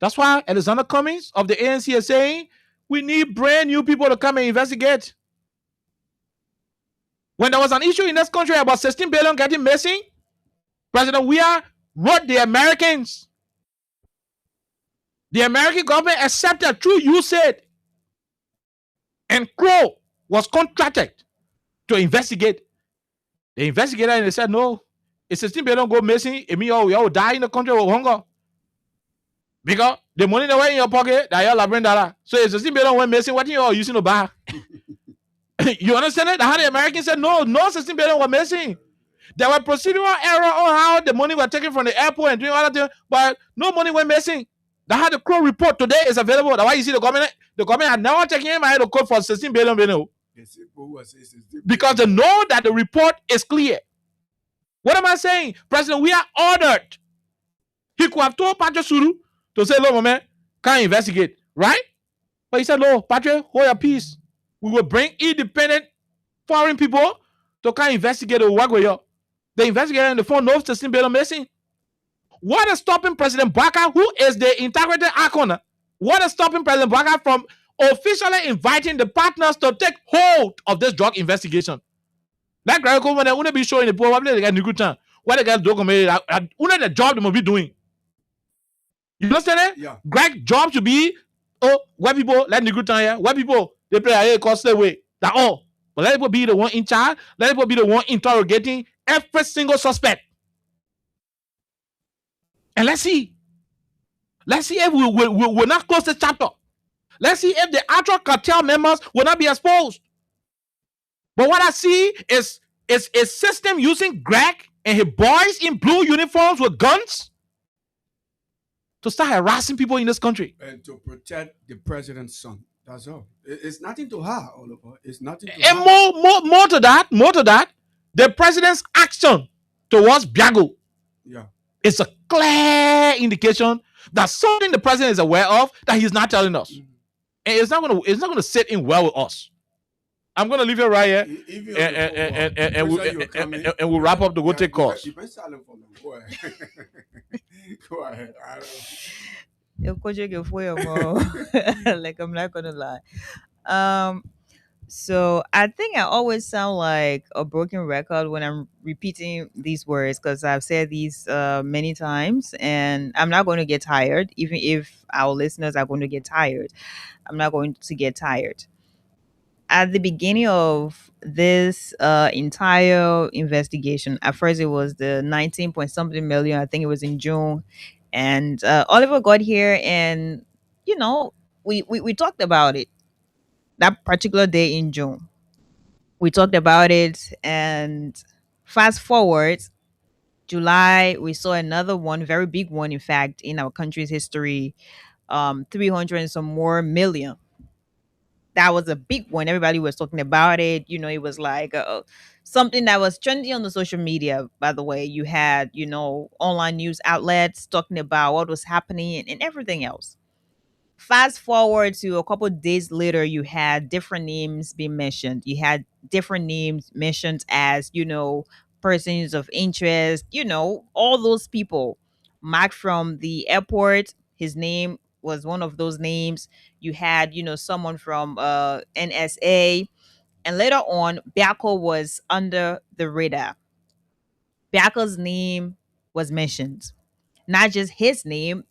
That's why Alexander Cummings of the ANC is saying we need brand new people to come and investigate. When there was an issue in this country about 16 billion getting missing, President Weah wrote the Americans. The American government accepted through USAID. And Crow was contracted to investigate. They investigated and they said, no, if 16 billion go missing, it means you all die in the country with hunger. Because the money that went in your pocket, that you're laboring dollar. So if 16 billion went missing, what are you all using to buy? You understand it? How the Americans said, no 16 billion were missing. There were procedural error on how the money was taken from the airport and doing other things, but no money went missing. That's how the Crow report today is available. That's why you see the government had never taken him out of court for 16 billion. Because they know that the report is clear. What am I saying? President, we are ordered. He could have told Patrick Suru to say, look, man, can't investigate, right? But he said, no, Patrick, hold your peace. We will bring independent foreign people to come investigate the work with you. They investigated and the phone knows 16 billion missing. What is stopping President Baka, who is the integrity icon? What is stopping President Baka from officially inviting the partners to take hold of this drug investigation? Like Greg when they wouldn't be showing the poor, what they get in good time. What they get documented, the job they must be doing. You understand it? Yeah. Greg job should be, white people, let the good time here. White people, they play a cost away. That all. But let people be the one in charge. Let people be the one interrogating every single suspect. And let's see. Let's see if we will not close the chapter. Let's see if the actual cartel members will not be exposed. But what I see is a system using Greg and his boys in blue uniforms with guns to start harassing people in this country. And to protect the president's son. That's all. It's nothing to her, Oliver. It's nothing to and her. more to that, the president's action towards Biago is a clear indication that something the president is aware of that he's not telling us. Mm-hmm. And it's not gonna sit in well with us. I'm gonna leave it right here, and we'll wrap up the go take calls. Go ahead. I Like, I'm not gonna lie. Um, so I think I always sound like a broken record when I'm repeating these words because I've said these many times, and I'm not going to get tired. Even if our listeners are going to get tired, I'm not going to get tired. At the beginning of this entire investigation, at first it was the 19 point something million. I think it was in June, and Oliver got here, and you know, we talked about it that particular day in June. We talked about it, and fast forward July, we saw another one, very big one, in fact, in our country's history, 300 and some more million. That was a big one. Everybody was talking about it. It was like something that was trending on the social media. By the way, you had online news outlets talking about what was happening and everything else. Fast forward to a couple of days later, you had different names being mentioned. You had different names mentioned as persons of interest. All those people. Mark from the airport, his name was one of those names. You had someone from NSA, and later on Biako was under the radar. Biako's name was mentioned, not just his name,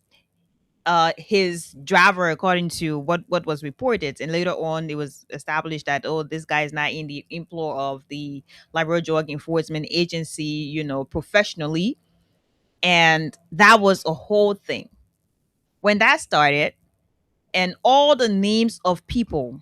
his driver, according to what was reported. And later on it was established that, oh, this guy is not in the employ of the Liberia Drug Enforcement Agency, professionally. And that was a whole thing when that started. And all the names of people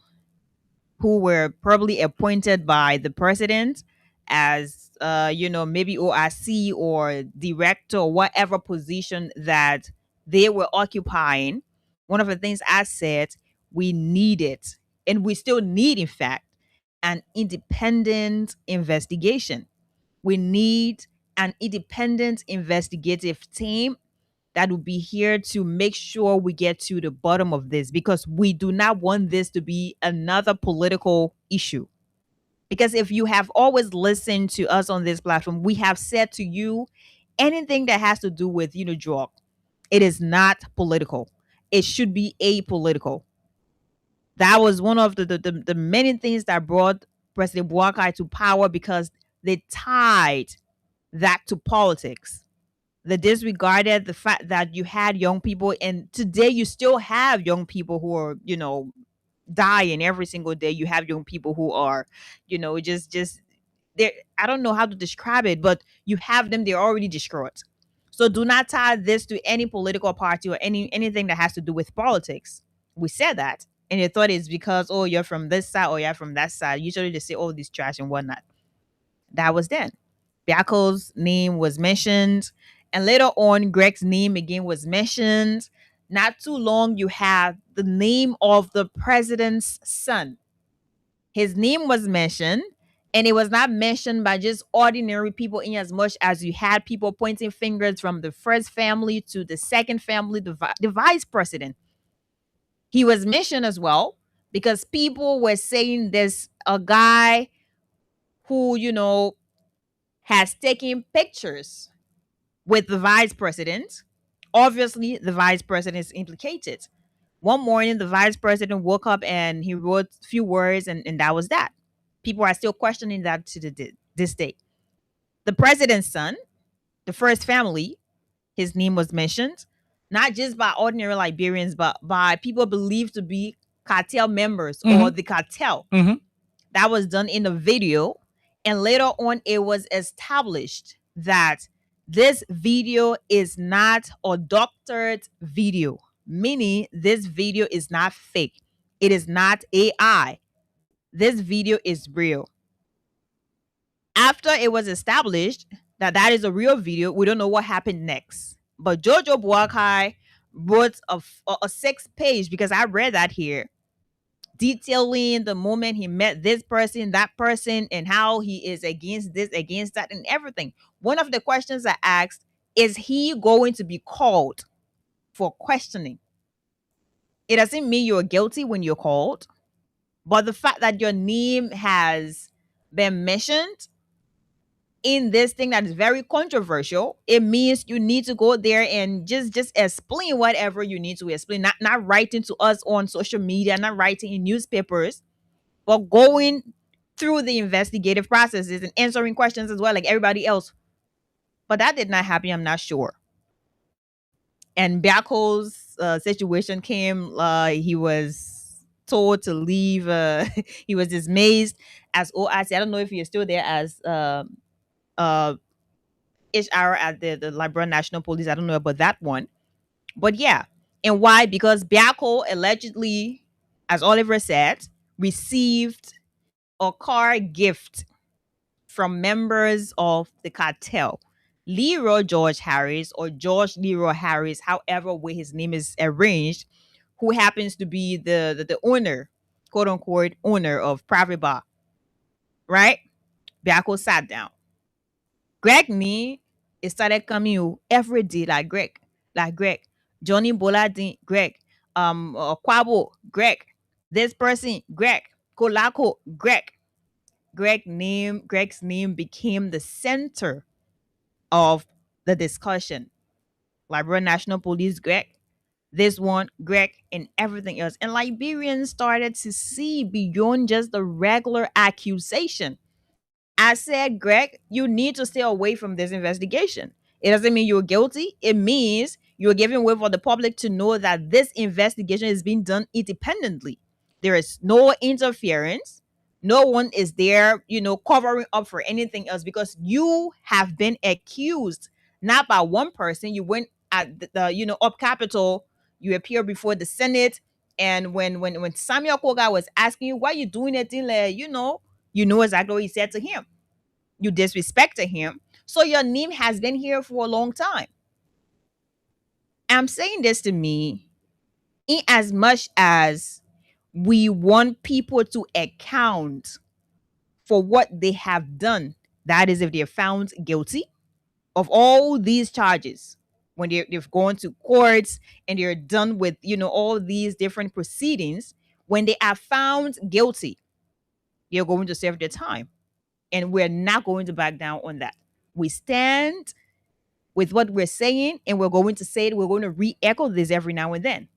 who were probably appointed by the president as maybe OIC or director or whatever position that they were occupying. One of the things I said, we needed, and we still need, in fact, an independent investigation. We need an independent investigative team that will be here to make sure we get to the bottom of this, because we do not want this to be another political issue. Because if you have always listened to us on this platform, we have said to you, anything that has to do with drug, it is not political. It should be apolitical. That was one of the many things that brought President Buakai to power, because they tied that to politics. They disregarded the fact that you had young people, and today you still have young people who are dying every single day. You have young people who are just they, I don't know how to describe it, but you have them, they're already destroyed. So do not tie this to any political party or anything that has to do with politics. We said that, and they thought it's because, oh, you're from this side or you're from that side. Usually they say, oh, this trash and whatnot. That was then. Biako's name was mentioned, and later on, Greg's name again was mentioned. Not too long, you have the name of the president's son. His name was mentioned, and it was not mentioned by just ordinary people, in as much as you had people pointing fingers from the first family to the second family, the vice president. He was mentioned as well because people were saying there's a guy who, has taken pictures with the vice president. Obviously, the vice president is implicated. One morning, the vice president woke up and he wrote a few words, and that was that. People are still questioning that to this day. The president's son, the first family, his name was mentioned, not just by ordinary Liberians, but by people believed to be cartel members or the cartel. That was done in a video. And later on, it was established that this video is not a doctored video, meaning this video is not fake. It is not AI. This video is real. After it was established that that is a real video, we don't know what happened next. But Jojo Buakai wrote a 6-page, because I read that here, detailing the moment he met this person, that person, and how he is against this, against that, and everything. One of the questions I asked, is he going to be called for questioning? It doesn't mean you're guilty when you're called, but the fact that your name has been mentioned in this thing that is very controversial, it means you need to go there and just explain whatever you need to explain. Not writing to us on social media, not writing in newspapers, but going through the investigative processes and answering questions as well, like everybody else. But that did not happen. I'm not sure. And Biako's situation came. He was told to leave. He was dismissed as OIC. I don't know if he is still there as uh HR at the Liberia National Police. I don't know about that one. But yeah. And why? Because Biako allegedly, as Oliver said, received a car gift from members of the cartel. Leroy George Harris, or George Leroy Harris, however way his name is arranged, who happens to be the owner, quote unquote, owner of Private Bar. Right? Biako sat down. Greg me, it started coming every day, like Greg, Johnny Boladin, Greg, Kwabo, Greg, this person, Greg, Kolako, Greg. Greg's name became the center of the discussion. Liberia National Police, Greg, this one, Greg, and everything else. And Liberians started to see beyond just the regular accusation. I said, Greg, you need to stay away from this investigation. It doesn't mean you're guilty. It means you're giving way for the public to know that this investigation is being done independently. There is no interference. No one is there, covering up for anything else, because you have been accused not by one person. You went at the up Capitol. You appear before the Senate, and when Samuel Koga was asking you why you doing it, you know exactly what he said to him. You disrespected him. So your name has been here for a long time. I'm saying this to me in as much as we want people to account for what they have done. That is, if they're found guilty of all these charges, when they've gone to courts and they're done with, all these different proceedings, when they are found guilty, they're going to serve their time. And we're not going to back down on that. We stand with what we're saying, and we're going to say it. We're going to re-echo this every now and then.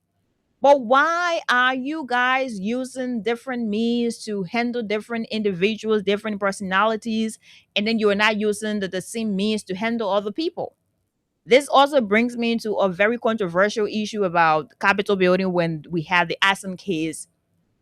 But why are you guys using different means to handle different individuals, different personalities, and then you're not using the same means to handle other people? This also brings me into a very controversial issue about Capitol building. When we had the Assen case,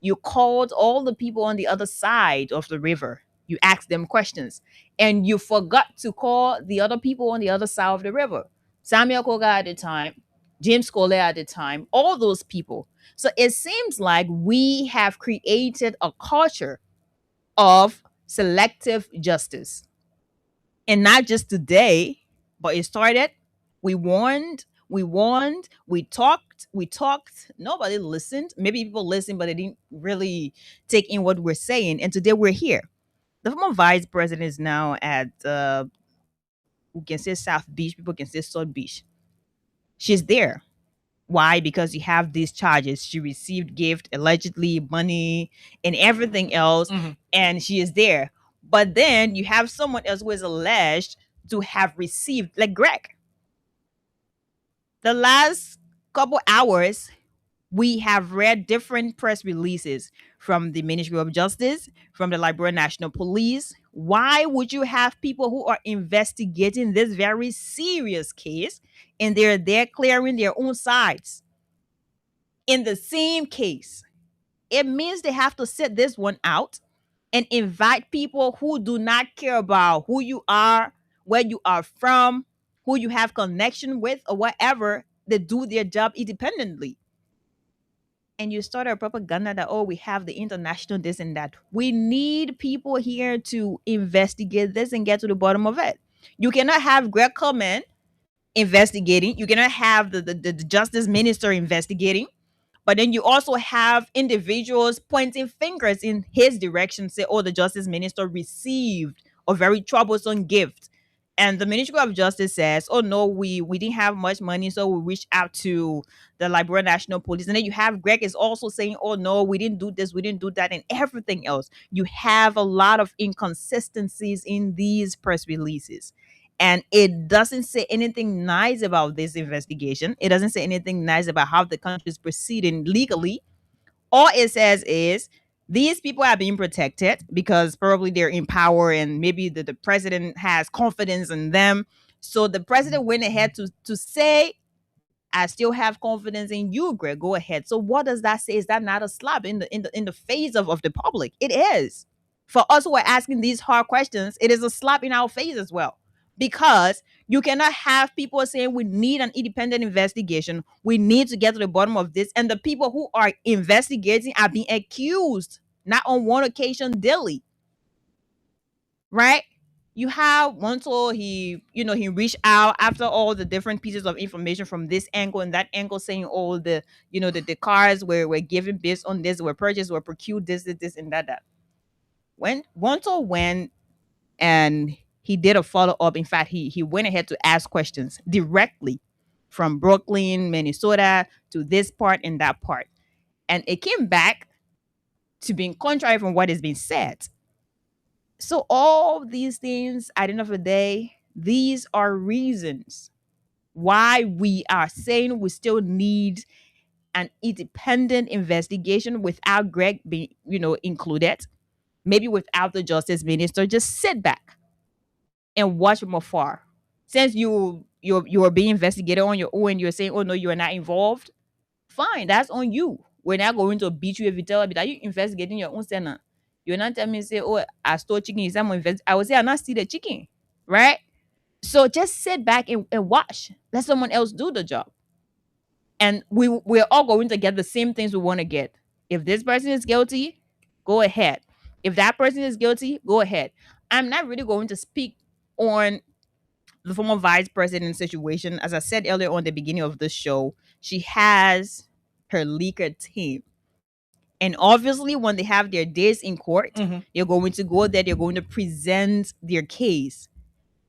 you called all the people on the other side of the river. You asked them questions, and you forgot to call the other people on the other side of the river. Samuel Koga at the time, James Cole at the time, all those people. So it seems like we have created a culture of selective justice. And not just today, but it started. We warned, we talked. Nobody listened. Maybe people listened, but they didn't really take in what we're saying. And today we're here. The former vice president is now at, we can say South Beach, people can say South Beach. She's there. Why? Because you have these charges. She received gift, allegedly money, and everything else, and she is there. But then you have someone else who is alleged to have received, like Greg. The last couple hours, we have read different press releases from the Ministry of Justice, from the Liberia National Police. Why would you have people who are investigating this very serious case and they're there clearing their own sides in the same case? It means they have to sit this one out and invite people who do not care about who you are, where you are from, who you have connection with, or whatever. They do their job independently. And you start a propaganda that, oh, we have the international this and that. We need people here to investigate this and get to the bottom of it. You cannot have Greg Coleman investigating. You cannot have the justice minister investigating. But then you also have individuals pointing fingers in his direction, say, oh, the justice minister received a very troublesome gift. And the Ministry of Justice says, oh no, we didn't have much money, so we reached out to the Liberia National Police. And then you have Greg is also saying, oh no, we didn't do this, we didn't do that, and everything else. You have a lot of inconsistencies in these press releases. And it doesn't say anything nice about this investigation. It doesn't say anything nice about how the country is proceeding legally. All it says is these people are being protected because probably they're in power and maybe the president has confidence in them. So the president went ahead to say, I still have confidence in you, Greg. Go ahead. So what does that say? Is that not a slap in the face of the public? It is. For us who are asking these hard questions, it is a slap in our face as well. Because you cannot have people saying we need an independent investigation. We need to get to the bottom of this. And the people who are investigating are being accused, not on one occasion daily. Right? You have Monto, he reached out after all the different pieces of information from this angle and that angle, saying all the, the cars were given based on this, were purchased, were procured, this, and that. When Monto went and he did a follow-up, in fact, he went ahead to ask questions directly from Brooklyn, Minnesota to this part and that part. And it came back to being contrary from what has been said. So all these things, at the end of the day, these are reasons why we are saying we still need an independent investigation without Greg being, included. Maybe without the justice minister. Just sit back and watch from afar. Since you're being investigated on your own, you're saying, oh no, you're not involved. Fine, that's on you. We're not going to beat you if you tell me that you're investigating your own senate. You're not telling me, say, oh, I stole chicken. Is that my invest? I would say I not steal the chicken, right? So just sit back and watch. Let someone else do the job. And we're all going to get the same things we want to get. If this person is guilty, go ahead. If that person is guilty, go ahead. I'm not really going to speak on the former vice president situation. As I said earlier on the beginning of this show, she has her leaker team. And obviously, when they have their days in court, they're going to go there, they're going to present their case.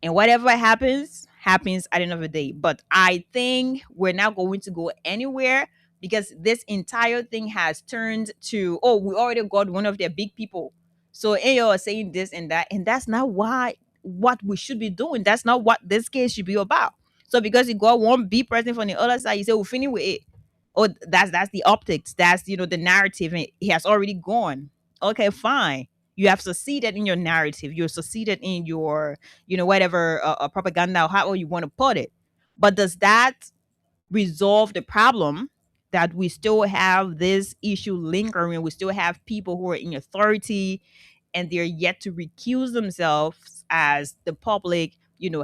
And whatever happens at the end of the day. But I think we're not going to go anywhere because this entire thing has turned to, oh, we already got one of their big people. So AO are saying this and that. And that's not what we should be doing. That's not what this case should be about. So because you got one big person from the other side, you say, we'll finish with it. Oh, that's the optics. That's, the narrative. And he has already gone. Okay, fine. You have succeeded in your narrative. You're succeeded in your, whatever propaganda or however you want to put it. But does that resolve the problem that we still have this issue lingering? We still have people who are in authority and they're yet to recuse themselves as the public,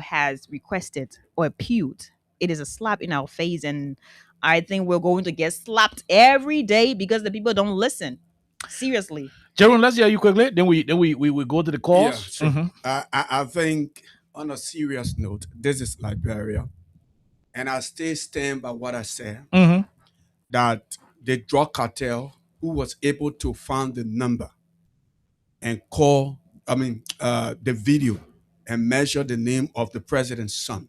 has requested or appealed. It is a slap in our face. And I think we're going to get slapped every day because the people don't listen. Seriously. Jerome, let's hear you quickly. Then we go to the calls. Yeah, sure. I think on a serious note, this is Liberia, and I still stand by what I said that the drug cartel who was able to find the number and call, the video and measure the name of the president's son.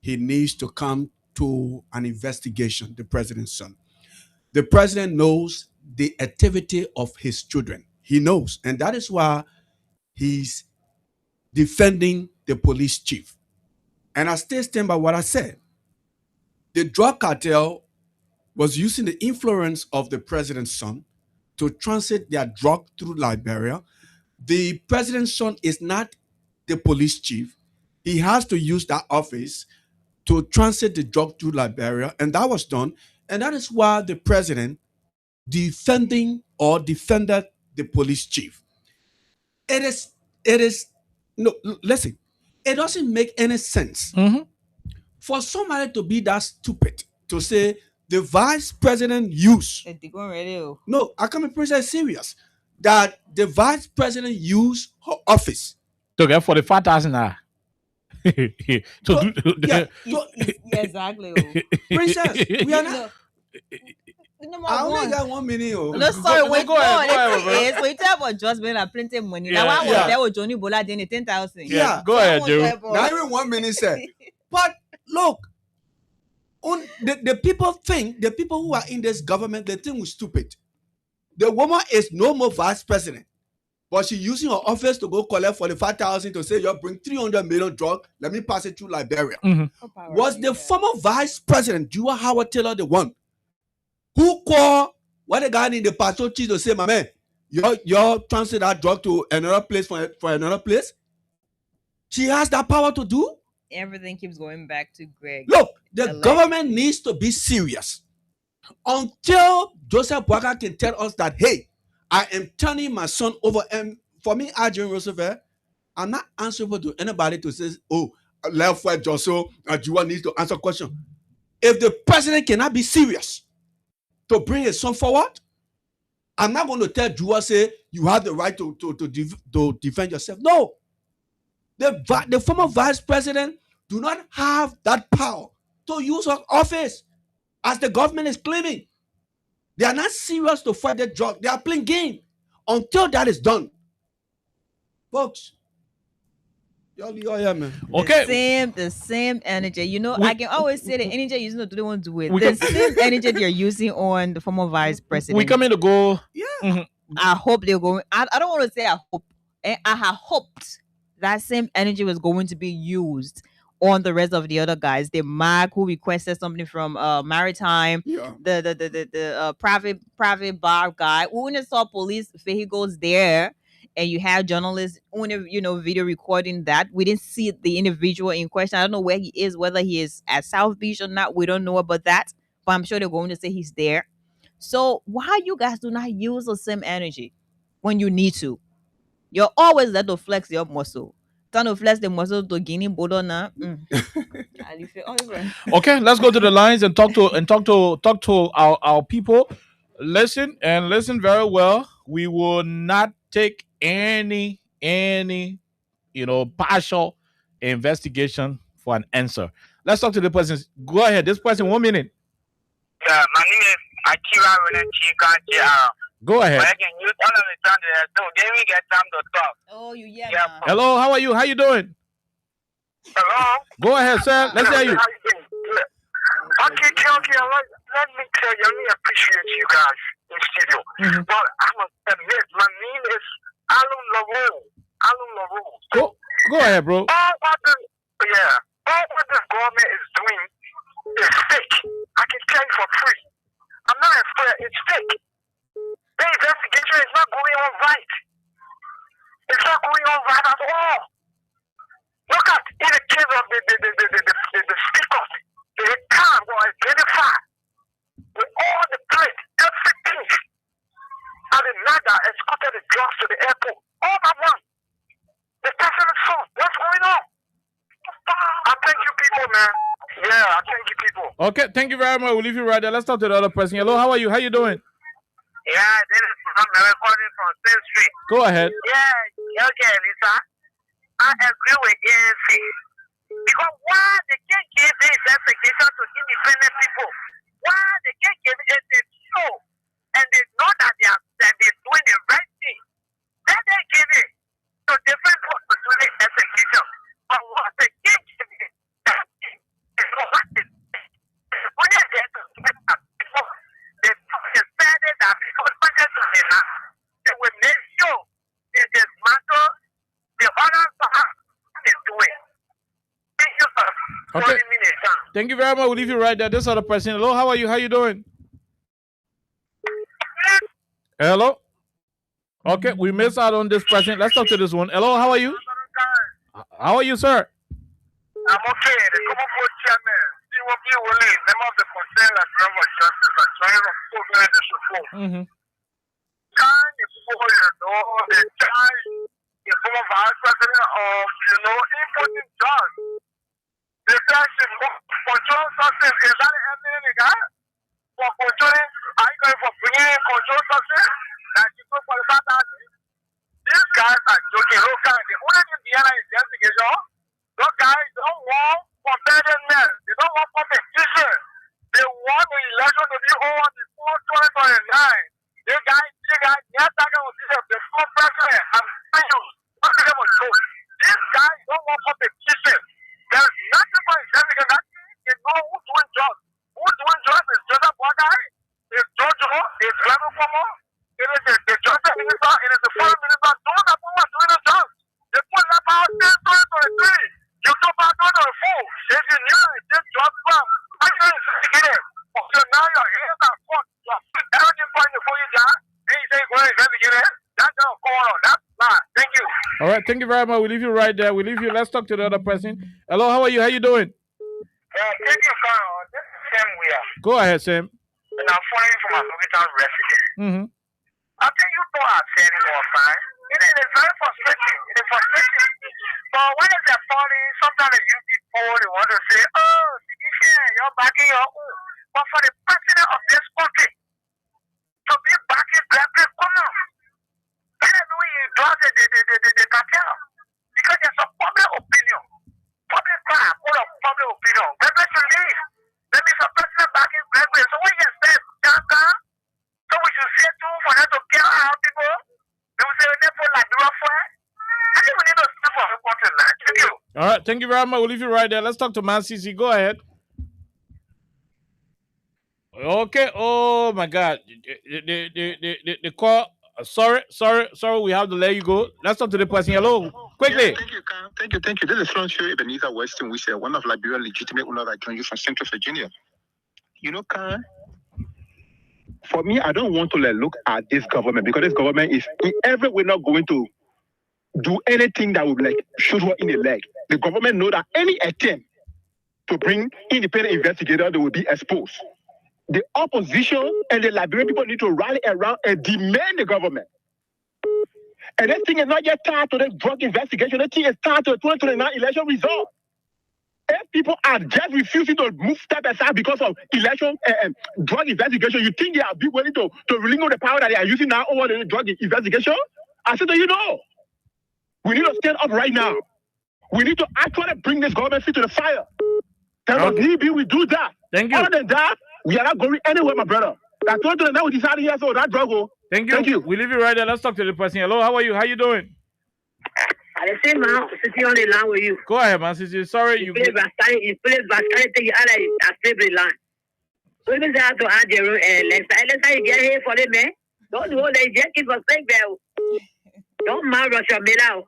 He needs to come to an investigation. The president's son. The president knows the activity of his children. He knows. And that is why he's defending the police chief. And I still stand by what I said. The drug cartel was using the influence of the president's son to transit their drug through Liberia. The president's son is not the police chief. He has to use that office to transit the drug through Liberia. And that was done. And that is why the president defended the police chief. It is no, listen, it doesn't make any sense for somebody to be that stupid to say the vice president used. No, I can't be pretty serious that the vice president used her office to get 45,000. Exactly. Princess, we are not. number I only one. got 1 minute. Oh. No, sorry, wait, go ahead, the bro. thing is, when you talk about adjustment and plenty of money, Yeah, now why was yeah. there with Johnny Bola then 10,000? Yeah. Go ahead, Joe. Not even 1 minute, sir. But look, the people who are in this government, they think we're stupid. The woman is no more vice president, but she using her office to go collect 45,000 to say, you bring 300 million drug, let me pass it through Liberia. Was the former vice president, Jua Howard Taylor, the one who called what the guy in the patrol chief to say, my man, you're transfer that drug to another place for another place? She has that power to do? Everything keeps going back to Greg. Look, the government needs to be serious. Until Joseph Boakai can tell us that, hey, I am turning my son over. And for me, Adrian Roosevelt, I'm not answerable to anybody to say, oh, left right Joshua and Jua needs to answer question. If the president cannot be serious to bring his son forward, I'm not going to tell Jua, say, you have the right to defend yourself. No. The former vice president do not have that power to use her office as the government is claiming. They are not serious to fight the drug. They are playing game. Until that is done, folks, y'all here, man. Okay. The same energy. You know, I can always say the energy you're using to do want to do it. The same energy they're using on the former vice president. We coming to go. Yeah. I hope they're going. I don't want to say I hope. I have hoped that same energy was going to be used on the rest of the other guys. The Mark who requested something from Maritime, the private bar guy. When you saw police vehicles there, and you have journalists, video recording that, we didn't see the individual in question. I don't know where he is, whether he is at South Beach or not. We don't know about that, but I'm sure they're going to say he's there. So why you guys do not use the same energy when you need to? You're always there to flex your muscle. Trying to flex the muscle to Guinea Bodo now. Okay, let's go to the lines and talk to our people. Listen very well. We will not take any partial investigation for an answer. Let's talk to the person. Go ahead. This person, 1 minute. Yeah, my name is Akira Renachika. Go ahead. I can use all of the time so then we get time to talk. Oh, yeah. Hello, how are you? How you doing? Hello? Go ahead, sir. Let's hear you. Okay, let me tell you, I really appreciate you guys in studio. But I must admit, my name is Alun LaRue. Go ahead, bro. All what the government is doing is fake. I can tell you for free. I'm not afraid. It's fake. The investigation is not going on right. It's not going on right at all. Look at in the case of the speakers, the car was identified with all the plate, everything. And the NADA escorted the drugs to the airport. All at once. The person is sold. What's going on? I thank you people, man. Yeah, I thank you people. Okay, thank you very much. We'll leave you right there. Let's talk to the other person. Hello, how are you? How you doing? Yeah, I'm recording from State Street. Go ahead. Yeah, okay, Lisa. I agree with ANC. Because why they can't give this investigation to independent people? Why they can't give it? They know, and they know that they're doing the right thing. Then they give it to different people to do the investigation. But what they can't give it, is what it is. When they're there to get at people, they decided that because they will make sure they dismantle the other part is doing. Thank you, sir. Okay. Thank you very much. We'll leave you right there. This other person. Hello, how are you? How you doing? Hello? Okay, we missed out on this person. Let's talk to this one. Hello, how are you? How are you, sir? I'm okay. The common board chairman, CWP Willie, member of the Concern and Bureau of Justice, and trying to put the support. Can the people, the charge the former vice president of, importing drugs. The fact is, control substance, is that happening again? For controlling, are you going for bringing control substance? That you go for the fact that these guys are joking. Look, the only thing behind the investigation, those guys don't want competitiveness. They don't want competition. They want the election to be over before no more competition. There's nothing for investigation. That you know who's doing jobs. Who's doing jobs is Joseph Bogai, is Jojo, is Glebo Como, it is the Justice Minister, it is the Foreign Minister. Those are people doing the job. They put that out in 2023. You took out 2024. If you knew it, this job from, how you going to investigate it? Okay, now your hands are caught. Everything point before you die. And you say you're going to investigate it. That's not going on. That's fine. Thank you. All right, thank you very much. We leave you right there. We leave you. Let's talk to the other person. Hello, how are you? How you doing? Thank you, Carl. This is Sam Weir. Go ahead, Sam. And I'm following from a Soviet resident. Mm-hmm. I think you know I'm saying it all fine. It is very frustrating. It is frustrating. But when it's a party, sometimes you people they want to say, oh, you're backing your own. But for the president of this country to be backing black people, come on. That is when you draw the cartel. Because there's a public opinion. Public crime, full of public opinion. Gregory should leave. There is a president backing Gregory. So when you say, so we should say too for them to kill our people. They will say, therefore, like the rough way. I think we need to step for the country now. Thank you. All right, thank you very much. We'll leave you right there. Let's talk to Man CC. Go ahead. Okay. Oh my God. The call. Sorry. We have to let you go. Let's talk to the person. Hello, quickly. Yeah, thank you. This is Francois Ebenezer Weston. We say one of Liberia's legitimate owners that joined you from Central Virginia. You know, Khan, for me, I don't want to look at this government because this government is in every way not going to do anything that would shoot her in the leg. The government know that any attempt to bring independent investigators, they will be exposed. The opposition and the Liberian people need to rally around and demand the government. And this thing is not yet tied to the drug investigation. This thing is tied to the 2029 election result. If people are just refusing to move step aside because of election and drug investigation, you think they are be willing to relinquish the power that they are using now over the drug investigation? I said, we need to stand up right now. We need to actually bring this government feet to the fire. Tell we do that. Thank you. Other than that, we are not going anywhere, my brother. That 2029 we decided here, so that drug. Thank you. We leave you right there. Let's talk to the person. Hello, how are you? How you doing? I say, man, sitting on the line with you. Go ahead, man. Sorry, you play Vascari, take you out of slavery line. So you have to add your let's you get here for the man. Don't hold the jet for saying bell. Don't marry Russia made out.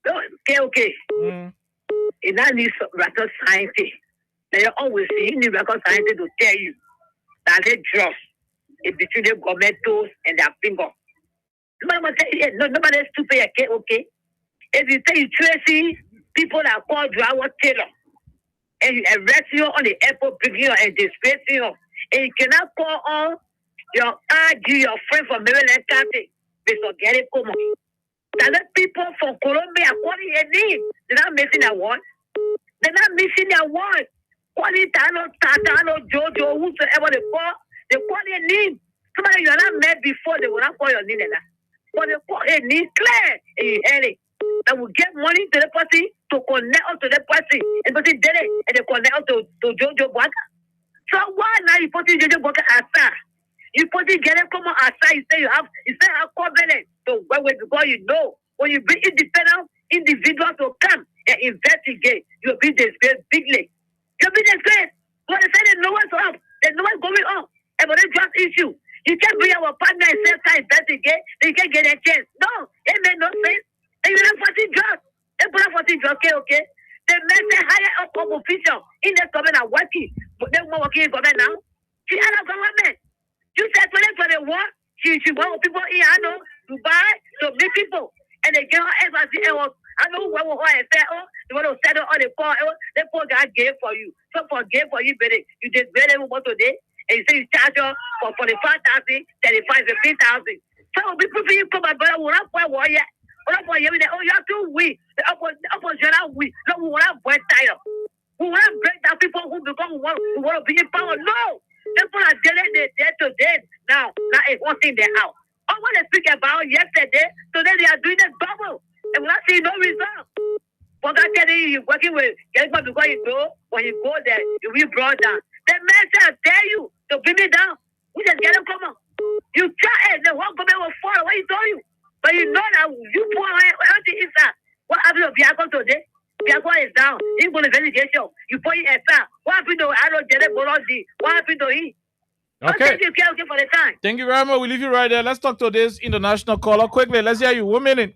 Don't okay. It not needs record scientists. They always see the record scientists to tell you that they drugs is between the government toes and their finger. Nobody is stupid, okay? If you say you tracy people that call Drawa Taylor and you arrest you on the airport, bring you and disgrace you, and you cannot call on your your friend from Maryland County, Mr. Gary Como. That people from Colombia calling your name. They're not missing that one. They're not missing that one. Calling Tatano, Jojo, whosoever they call your name. Somebody you are not met before, they will not call your name. But they call your name clear and you hear it. They will get money to the party to connect us to the party. And the person did it and they connect us to Jojo Bwaka. So why now you put Jojo Bwaka aside? You put it get come on aside, you say you have covenant. So when because you know when you bring independent individuals to come and investigate, you'll be disgraced bigly. You'll be disgraced. But they say they know what's up, they know what's going on. And when they drug issue, you can't bring our partner and say can investigate, you can't get a chance. No, it made no sense. And you don't for drugs. They put up for drugs, okay? They make the higher up official in the government are working. But they're working in government now. She had a government. You said 2021, she want people in Hano, Dubai, to meet people. And they get her embassy. I know where I said, they want to settle on the poor. The poor guy gave for you. So for gave for you, baby. You did very well today. And you say you charge her for 45,000, 35,000, 15,000. So people for you come and brother will not buy one yet. Oh, you are too weak. The opposition are weak. No, we want to break title. We want to break down people who become who want to be in power. No. People are dealing day to day now. Now it's one thing they're out. I want to speak about yesterday. Today they are doing a bubble. And we're not seeing no result. But I tell you, you're working with everybody because you know when you go there, you will be brought down. The man said, I dare you to bring me down. We just get them come on. You try it, the whole government will fall. What you told you? But you know that you poor everything is that. What happened to Biako today? Piagua is down. He's going to investigation. You put it aside. What happened to Aro Jere Bolozi? What happened to him? Okay. Thank you for the time. Thank you very much. We'll leave you right there. Let's talk to this international caller quickly. Let's hear you. 1 minute.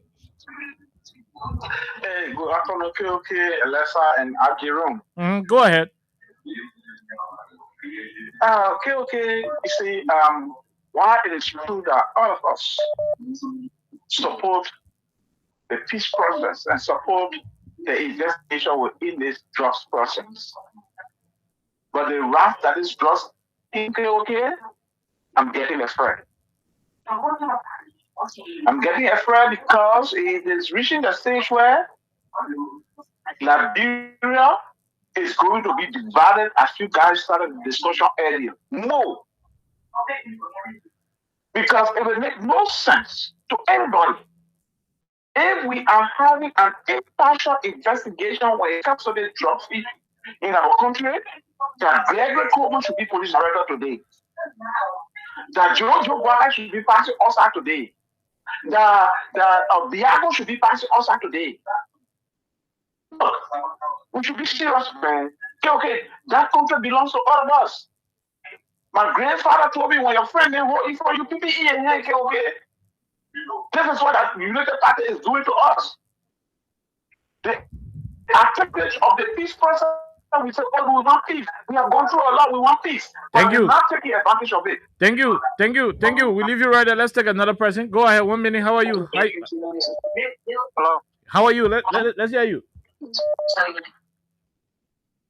Hey, good afternoon, KOK, Alessa, and Abdirum. Go ahead. KOK, you see, why it is true that all of us support the peace process and support the investigation within this drugs process. But the wrath that is drugs in KOK, I'm getting afraid. I'm getting afraid because it is reaching the stage where Liberia is going to be divided, as you guys started the discussion earlier. No. Because it will make no sense to anybody if we are having an impartial investigation when it comes to the drugs in our country, that Gregory Coleman should be police director today. That Joe Guara should be passing us out today. That Biago should be passing us out today. Look, we should be serious, man. Okay, that country belongs to all of us. My grandfather told me when your friend is voting for you, people eat and okay. This is what that United Party is doing to us. The acceptance of the peace process, we say, oh, we want peace. We have gone through a lot, we want peace. Thank you. We're not taking advantage of it. Thank you. We'll leave you right there. Let's take another person. Go ahead. 1 minute. How are you? Hi. Hello. How are you? Let's hear you.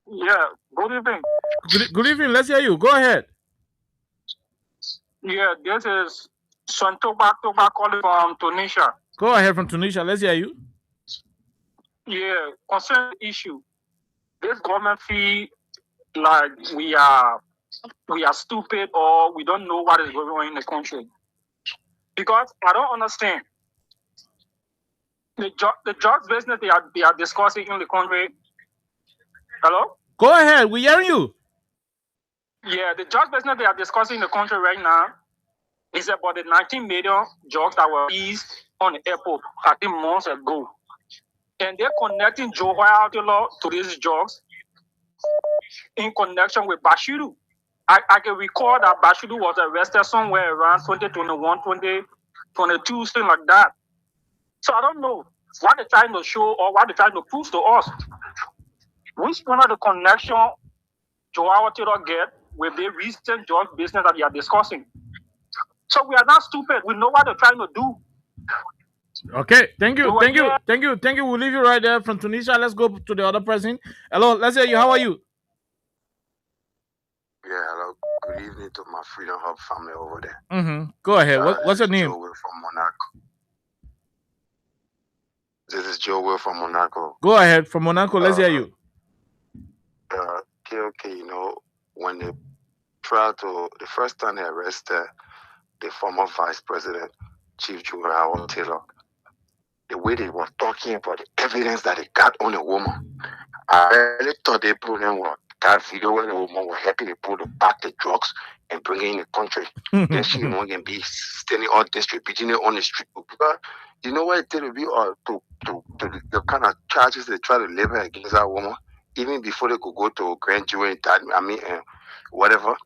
Yeah, good evening. Good evening. Let's hear you. Go ahead. Yeah, this is Santoba calling from Tunisia. Go ahead from Tunisia. Let's hear you. Yeah, concerning the issue, this government feel like we are stupid or we don't know what is going on in the country. Because I don't understand the drugs business they are discussing in the country. Hello? Go ahead. We're hearing you. Yeah, the drugs business they are discussing in the country right now is about the 19 million drugs that were seized on the airport 13 months ago. And they're connecting Joe Guara to these drugs in connection with Bashiru. I can recall that Bashiru was arrested somewhere around 2021, 2022, something like that. So I don't know what they're trying to show or what they're trying to prove to us. Which one of the connection Joe Guara get with the recent drug business that we are discussing? So we are not stupid. We know what they're trying to do. Okay, thank you. We'll leave you right there from Tunisia. Let's go to the other person. Hello, let's hear you. How are you? Yeah, hello. Good evening to my Freedom Hub family over there. Go ahead. What's your name? Joe Will from Monaco. This is Joe Will from Monaco. Go ahead from Monaco. Let's hear you. Okay, when they tried to, the first time they arrested the former Vice President, Chief Justice Howard Taylor, the way they were talking about the evidence that they got on the woman, I really thought they put in that video when the woman was happy to pull back the drugs and bring it in the country. Then she won't even be standing or distributing it on the street. Because you know what it will be to the kind of charges they try to level against that woman, even before they could go to grand jury, whatever.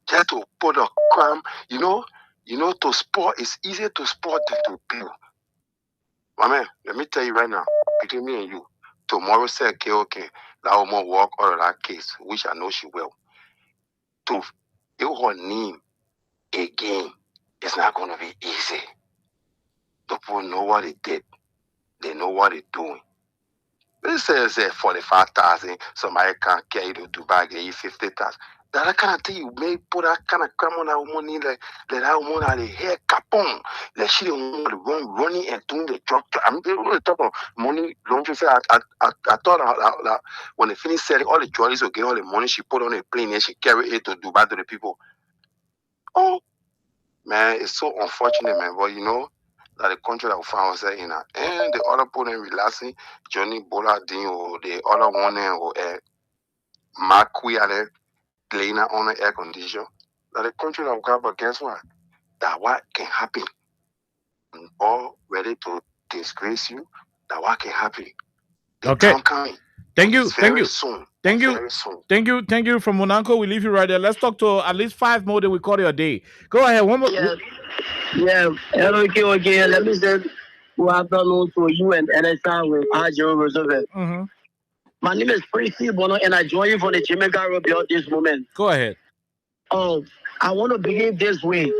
Just to put a crime, to sport, it's easier to sport than to build. My man, let me tell you right now, between me and you, tomorrow say, okay, that woman walk out of that case, which I know she will. To build her name again, it's not going to be easy. The people know what they did. They know what they're doing. This says 45,000, somebody can't carry you to Dubai, get you 50,000. That kind of thing, you may put that kind of crime on that woman, like that woman had a hair capon. Like she didn't want to running and doing the drug. I mean, they really talk about money laundering. I thought that when they finished selling all the jewelry, will get all the money she put on a plane and she carried it to Dubai to the people. Oh, man, it's so unfortunate, man. But that the country that we found ourselves in, and the other people relaxing, Johnny Bolladin or the other one, or Marquis and playing on the air condition. That the country that we got, but guess what? That what can happen. And all ready to disgrace you, that what can happen. time coming. Thank you. Thank you. Soon. Thank you. Very soon. Thank you. Thank you from Monaco. We leave you right there. Let's talk to at least 5 more, then we call it a day. Go ahead. One more. Yeah. Okay. Let me say good afternoon to you and NSR with Ajiro Roosevelt. Mm-hmm. My name is Prissy Bono, and I join you from the Jamaica Road at this moment. Go ahead. I want to begin this way.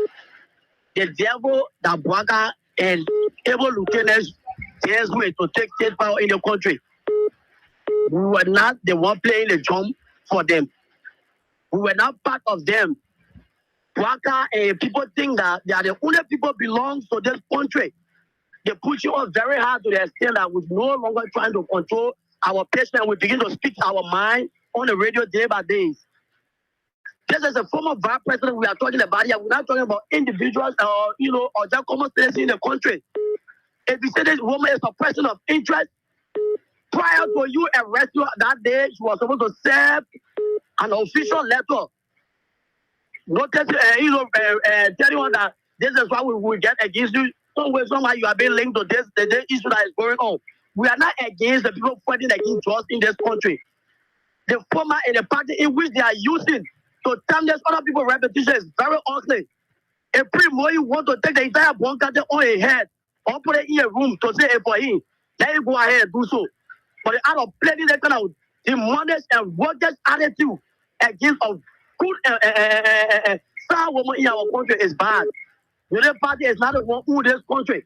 The devil, the Bwaka, and able lieutenants, there's way to take state power in the country. We were not the one playing the drum for them. We were not part of them. Bwaka and people think that they are the only people belong to this country. They push you up very hard to the extent that we're no longer trying to control our patient. We begin to speak our mind on the radio day by day. This is a former vice president we are talking about here. We're not talking about individuals or just common citizens in the country. If you say this woman is a person of interest, prior to you arrest her that day, she was supposed to serve an official letter. Notice, telling you that this is what we will get against you. Somehow you are being linked to this, the issue that is going on. We are not against the people fighting against us in this country. The former and the party in which they are using to tarnish other people's reputation is very ugly. And pretty more you want to take the entire bunker on a head or put it in a room to say it for him, let him go ahead and do so. But out of plenty that kind of demonic and rugged attitude against a good star woman in our country is bad. The other party is not the one who this country.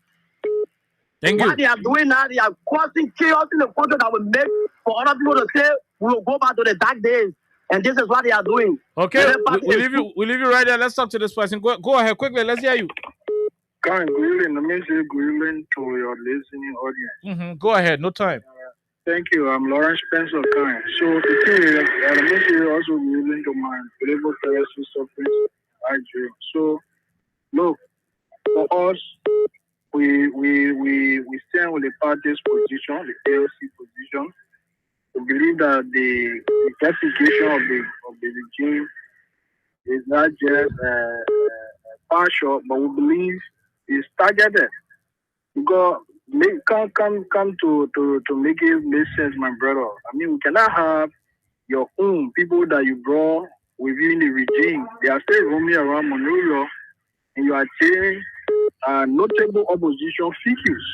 Thank you. What they are doing now, they are causing chaos in the country that will make for other people to say we will go back to the dark days. And this is what they are doing. Okay, we leave you right there. Let's talk to this person. Go ahead quickly. Let's hear you. Good evening to your listening audience. Mm-hmm. Go ahead. No time. Thank you. I'm Lawrence Spencer Kine. So the thing is, let me say also good evening to my beloved terrorist suffering IJ. So look, for us, we stand with the party's position, the ALC position. We believe that the investigation of the regime is not just partial, but we believe it's targeted. Because come to make it make sense, my brother. I mean, we cannot have your own people that you brought within the regime. They are still roaming around Monrovia, and you are saying notable opposition figures.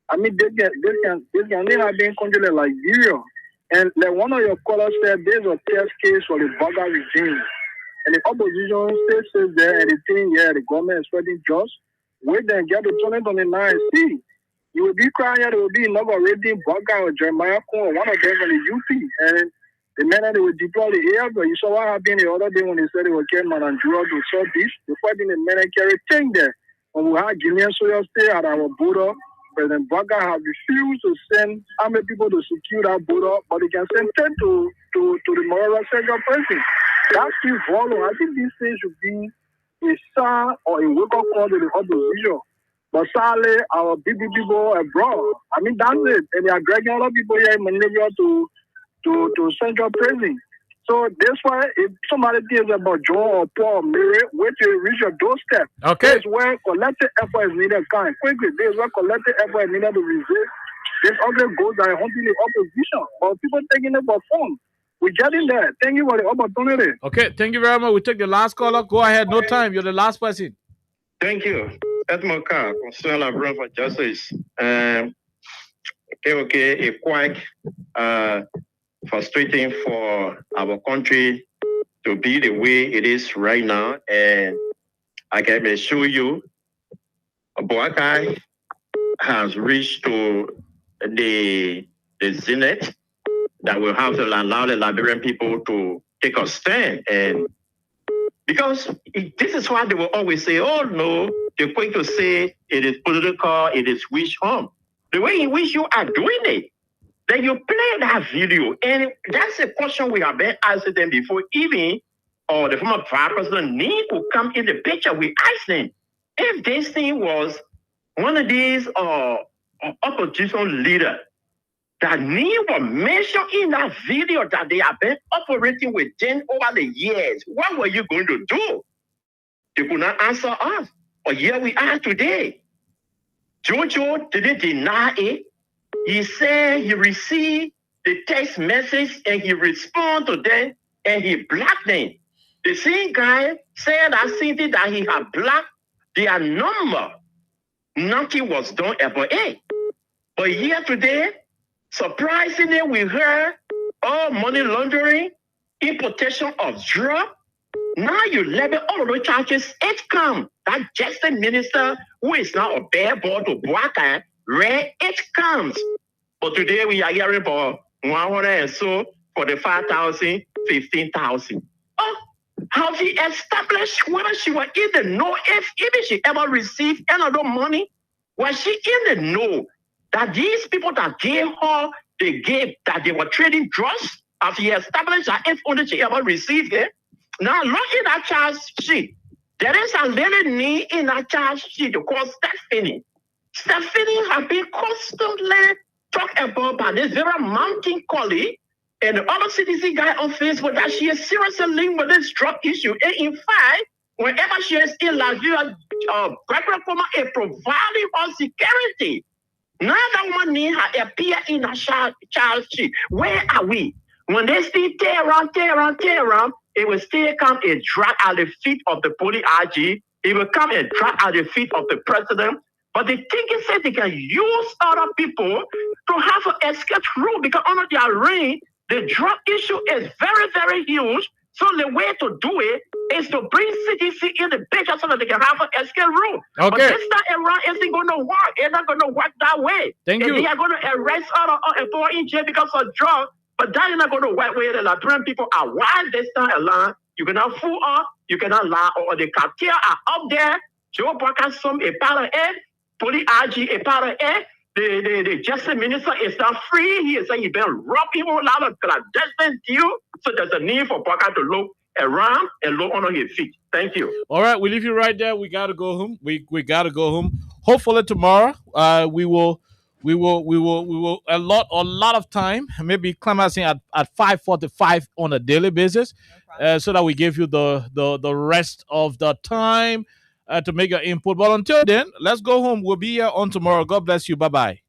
I mean, they can only have been country like Liberia. And like one of your callers said, there's a test case for the Burger regime. And the opposition still says there, and the thing, the government is spreading just. Wait then, get to 2029 and see. You will be crying, there will be another rating Burger or Jeremiah Kuhn, one of them from the UP. And the men that they will deploy the air, but you saw what happened the other day when they said they were carrying Manandura to South Beach. They're fighting the men and carry thing there. When we had Guinean soldiers stay at our border, President Burger has refused to send army people to secure that border, but they can send 10 to the Morera Central President. That's still volume. I think this thing should be a sign or a wake-up call to the opposition. But sadly, our big people abroad, I mean, that's it. And they are dragging a lot of people here in Monrovia to Central Prison. So that's why if somebody thinks about Joe or Paul or Mary, wait till you reach your doorstep. Okay. That's where collective effort is needed. Quickly, there's where collective effort is needed to resist this other goals that are haunting the opposition. But people taking it for fun. We're getting there. Thank you for the opportunity. Okay, thank you very much. We take the last caller. Go ahead. No time. You're the last person. Thank you. Edmond Carr, concerned Labrador for Justice. A quite frustrating for our country to be the way it is right now. And I can assure you, Boakai has reached to the zenith that will have to allow the Liberian people to take a stand. And because this is why they will always say, oh no, they're going to say it is political, it is wish harm. The way in which you are doing it, then you play that video, and that's a question we have been asking them before. Even the former vice president need to come in the picture. We asked them if this thing was one of these opposition leaders that need was mentioned in that video that they have been operating with them over the years. What were you going to do? They could not answer us. But here we are today. Jojo didn't deny it. He said he received the text message and he responded to them and he blocked them. The same guy said I seen it that he had blocked their number. Nothing was done about it. But here today, surprisingly, we heard all money laundering, importation of drugs. Now you level all of those charges. It come that justice minister who is now a bad boy to Boakai, where it comes. But today we are hearing for 100 and so for the 5,000, 15,000. Oh, how she established whether she was in the know if even she ever received another money? Was she in the know that these people that gave her, they gave that they were trading drugs? As she established that if only she ever received it. Now look in that charge sheet. There is a little name in that charge sheet called Stephanie. Stephanie has been constantly talked about by this very mountain colleague and the other CDC guy on Facebook that she is seriously linked with this drug issue. And in fact, whenever she is in Liberia, Gregory Coma is providing her security. Now that one need her appear in a charge sheet. Where are we? When they still tear around, it will still come and drag at the feet of the police RG. It will come and drag at the feet of the president. But the thing is that they can use other people to have an escape route because under their reign, the drug issue is very, very huge. So the way to do it is to bring CDC in the picture so that they can have an escape route. Okay. But this time around isn't going to work. It's not going to work that way. Thank you. They are going to arrest other people in jail because of drugs. But that is not going to work where the Liberian people are wild this time around. You cannot fool up, you cannot lie, or the cartel are up there. Joe Parker, some a part of it, Police RG a part of it. The justice minister is not free. He is saying he been rob people out of clandestine deal. So there's a need for Parker to look around and look under his feet. Thank you. All right, we leave you right there. We gotta go home. We gotta go home. Hopefully tomorrow, we will a lot of time, maybe climaxing at 5:45 on a daily basis, so that we give you the rest of the time to make your input. But until then, let's go home. We'll be here on tomorrow. God bless you. Bye bye.